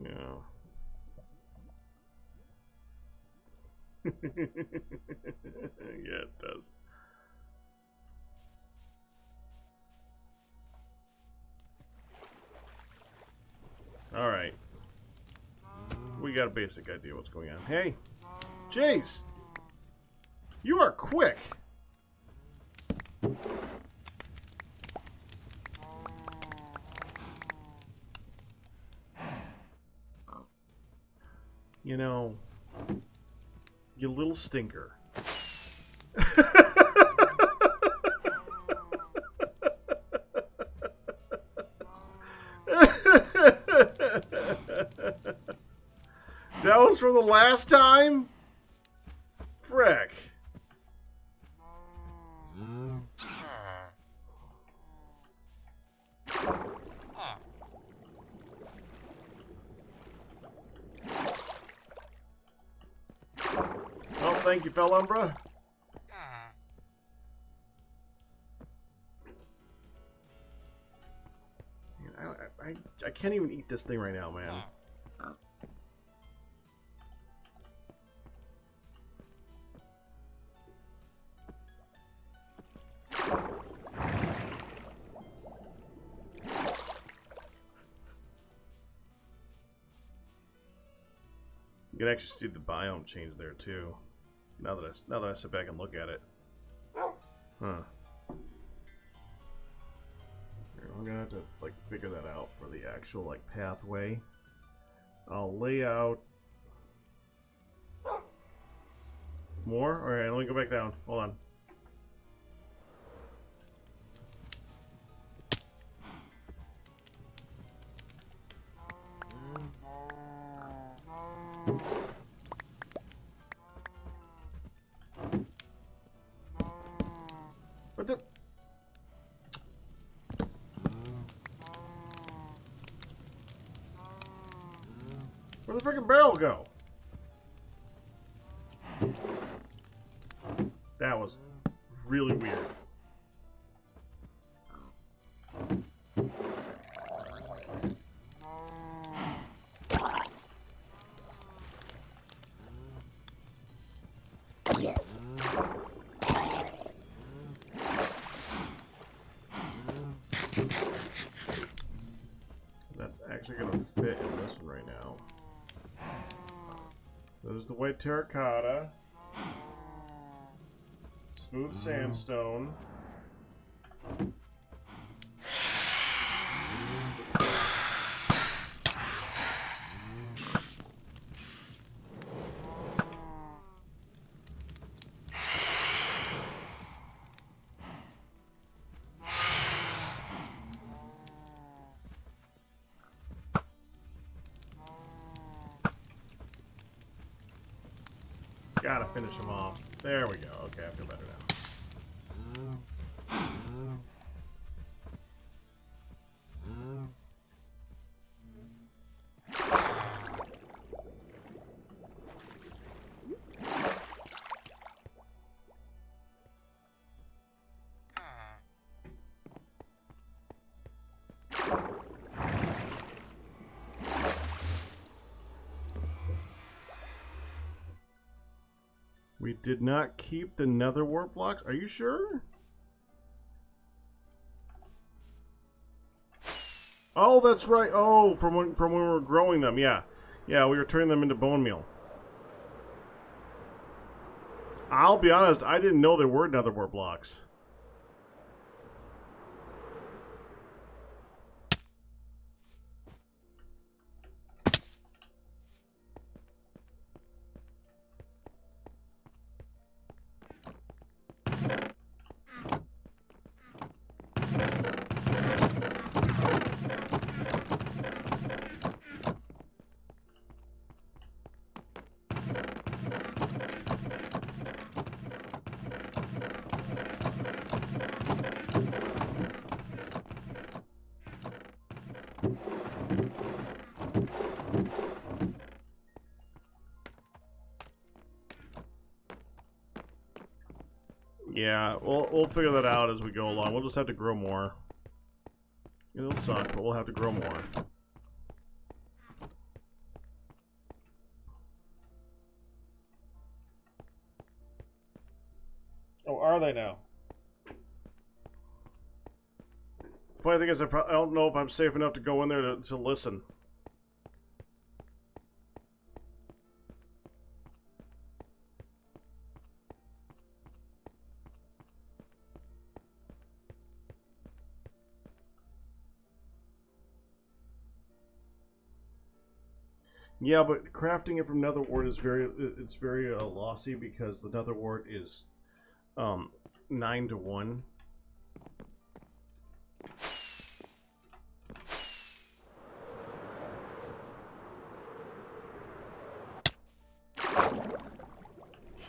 Yeah. Yeah, it does. Alright. We got a basic idea what's going on. Hey! Jace! You are quick! You know, you little stinker. That was from the last time? Frick. Oh, thank you, Felumbra. I can't even eat this thing right now, man. You can actually see the biome change there too. Now that I sit back and look at it. Huh. I'm gonna have to like figure that out for the actual like pathway. I'll lay out more. All right, let me go back down. Hold on. What the? Where'd the freaking barrel go? That was really weird. That's actually going to fit in this one right now. There's the white terracotta. Smooth sandstone. Gotta finish them off. There we go. Okay, I feel better now. We did not keep the nether wart blocks. Are you sure? Oh, that's right. Oh, from when we were growing them. Yeah. Yeah, we were turning them into bone meal. I'll be honest, I didn't know there were nether wart blocks. Yeah, we'll figure that out as we go along. We'll just have to grow more. It'll suck, but we'll have to grow more. Oh, are they now? Funny thing is, I don't know if I'm safe enough to go in there to listen. Yeah, but crafting it from nether wart is very lossy because the nether wart is 9 to 1.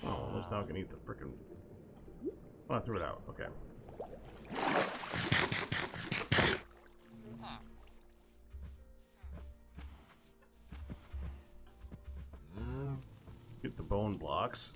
Oh, almost now I can eat the frickin'. Oh, I threw it out. Okay. Get the bone blocks.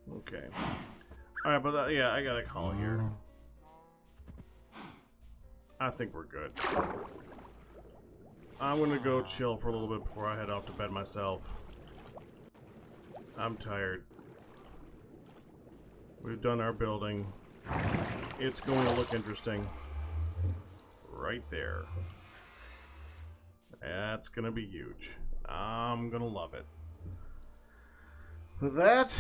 Okay. Alright, but yeah, I got a call here. I think we're good. I'm gonna go chill for a little bit before I head off to bed myself. I'm tired. We've done our building. It's going to look interesting. Right there. That's gonna be huge. I'm gonna love it. With that...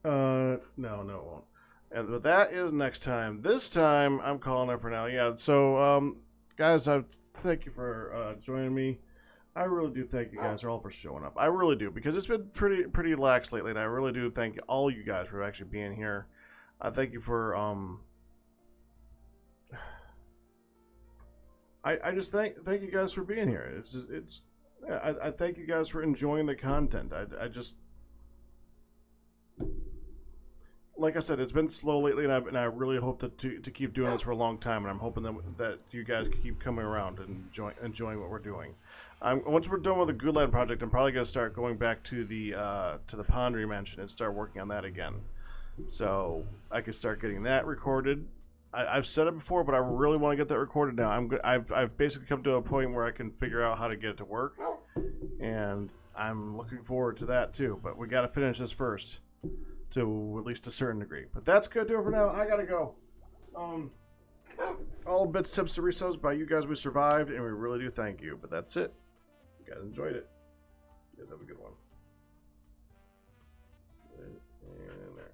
no, it won't. But that is next time. This time, I'm calling it for now. Yeah, so, guys, I thank you for joining me. I really do thank you guys all for showing up. I really do, because it's been pretty lax lately, and I really do thank all you guys for actually being here. I thank you for, I just thank you guys for being here. I thank you guys for enjoying the content. I just... Like I said, it's been slow lately, and I really hope to keep doing this for a long time, and I'm hoping that you guys keep coming around and enjoying what we're doing. Once we're done with the Goodland project, I'm probably going to start going back to the Pondry Mansion and start working on that again. So I can start getting that recorded. I've said it before, but I really want to get that recorded now. I've basically come to a point where I can figure out how to get it to work, and I'm looking forward to that too. But we got to finish this first. To at least a certain degree. But that's good to do for now. I gotta go. All bits, tips, and resubs by you guys. We survived, and we really do thank you. But that's it. You guys enjoyed it. You guys have a good one. And there.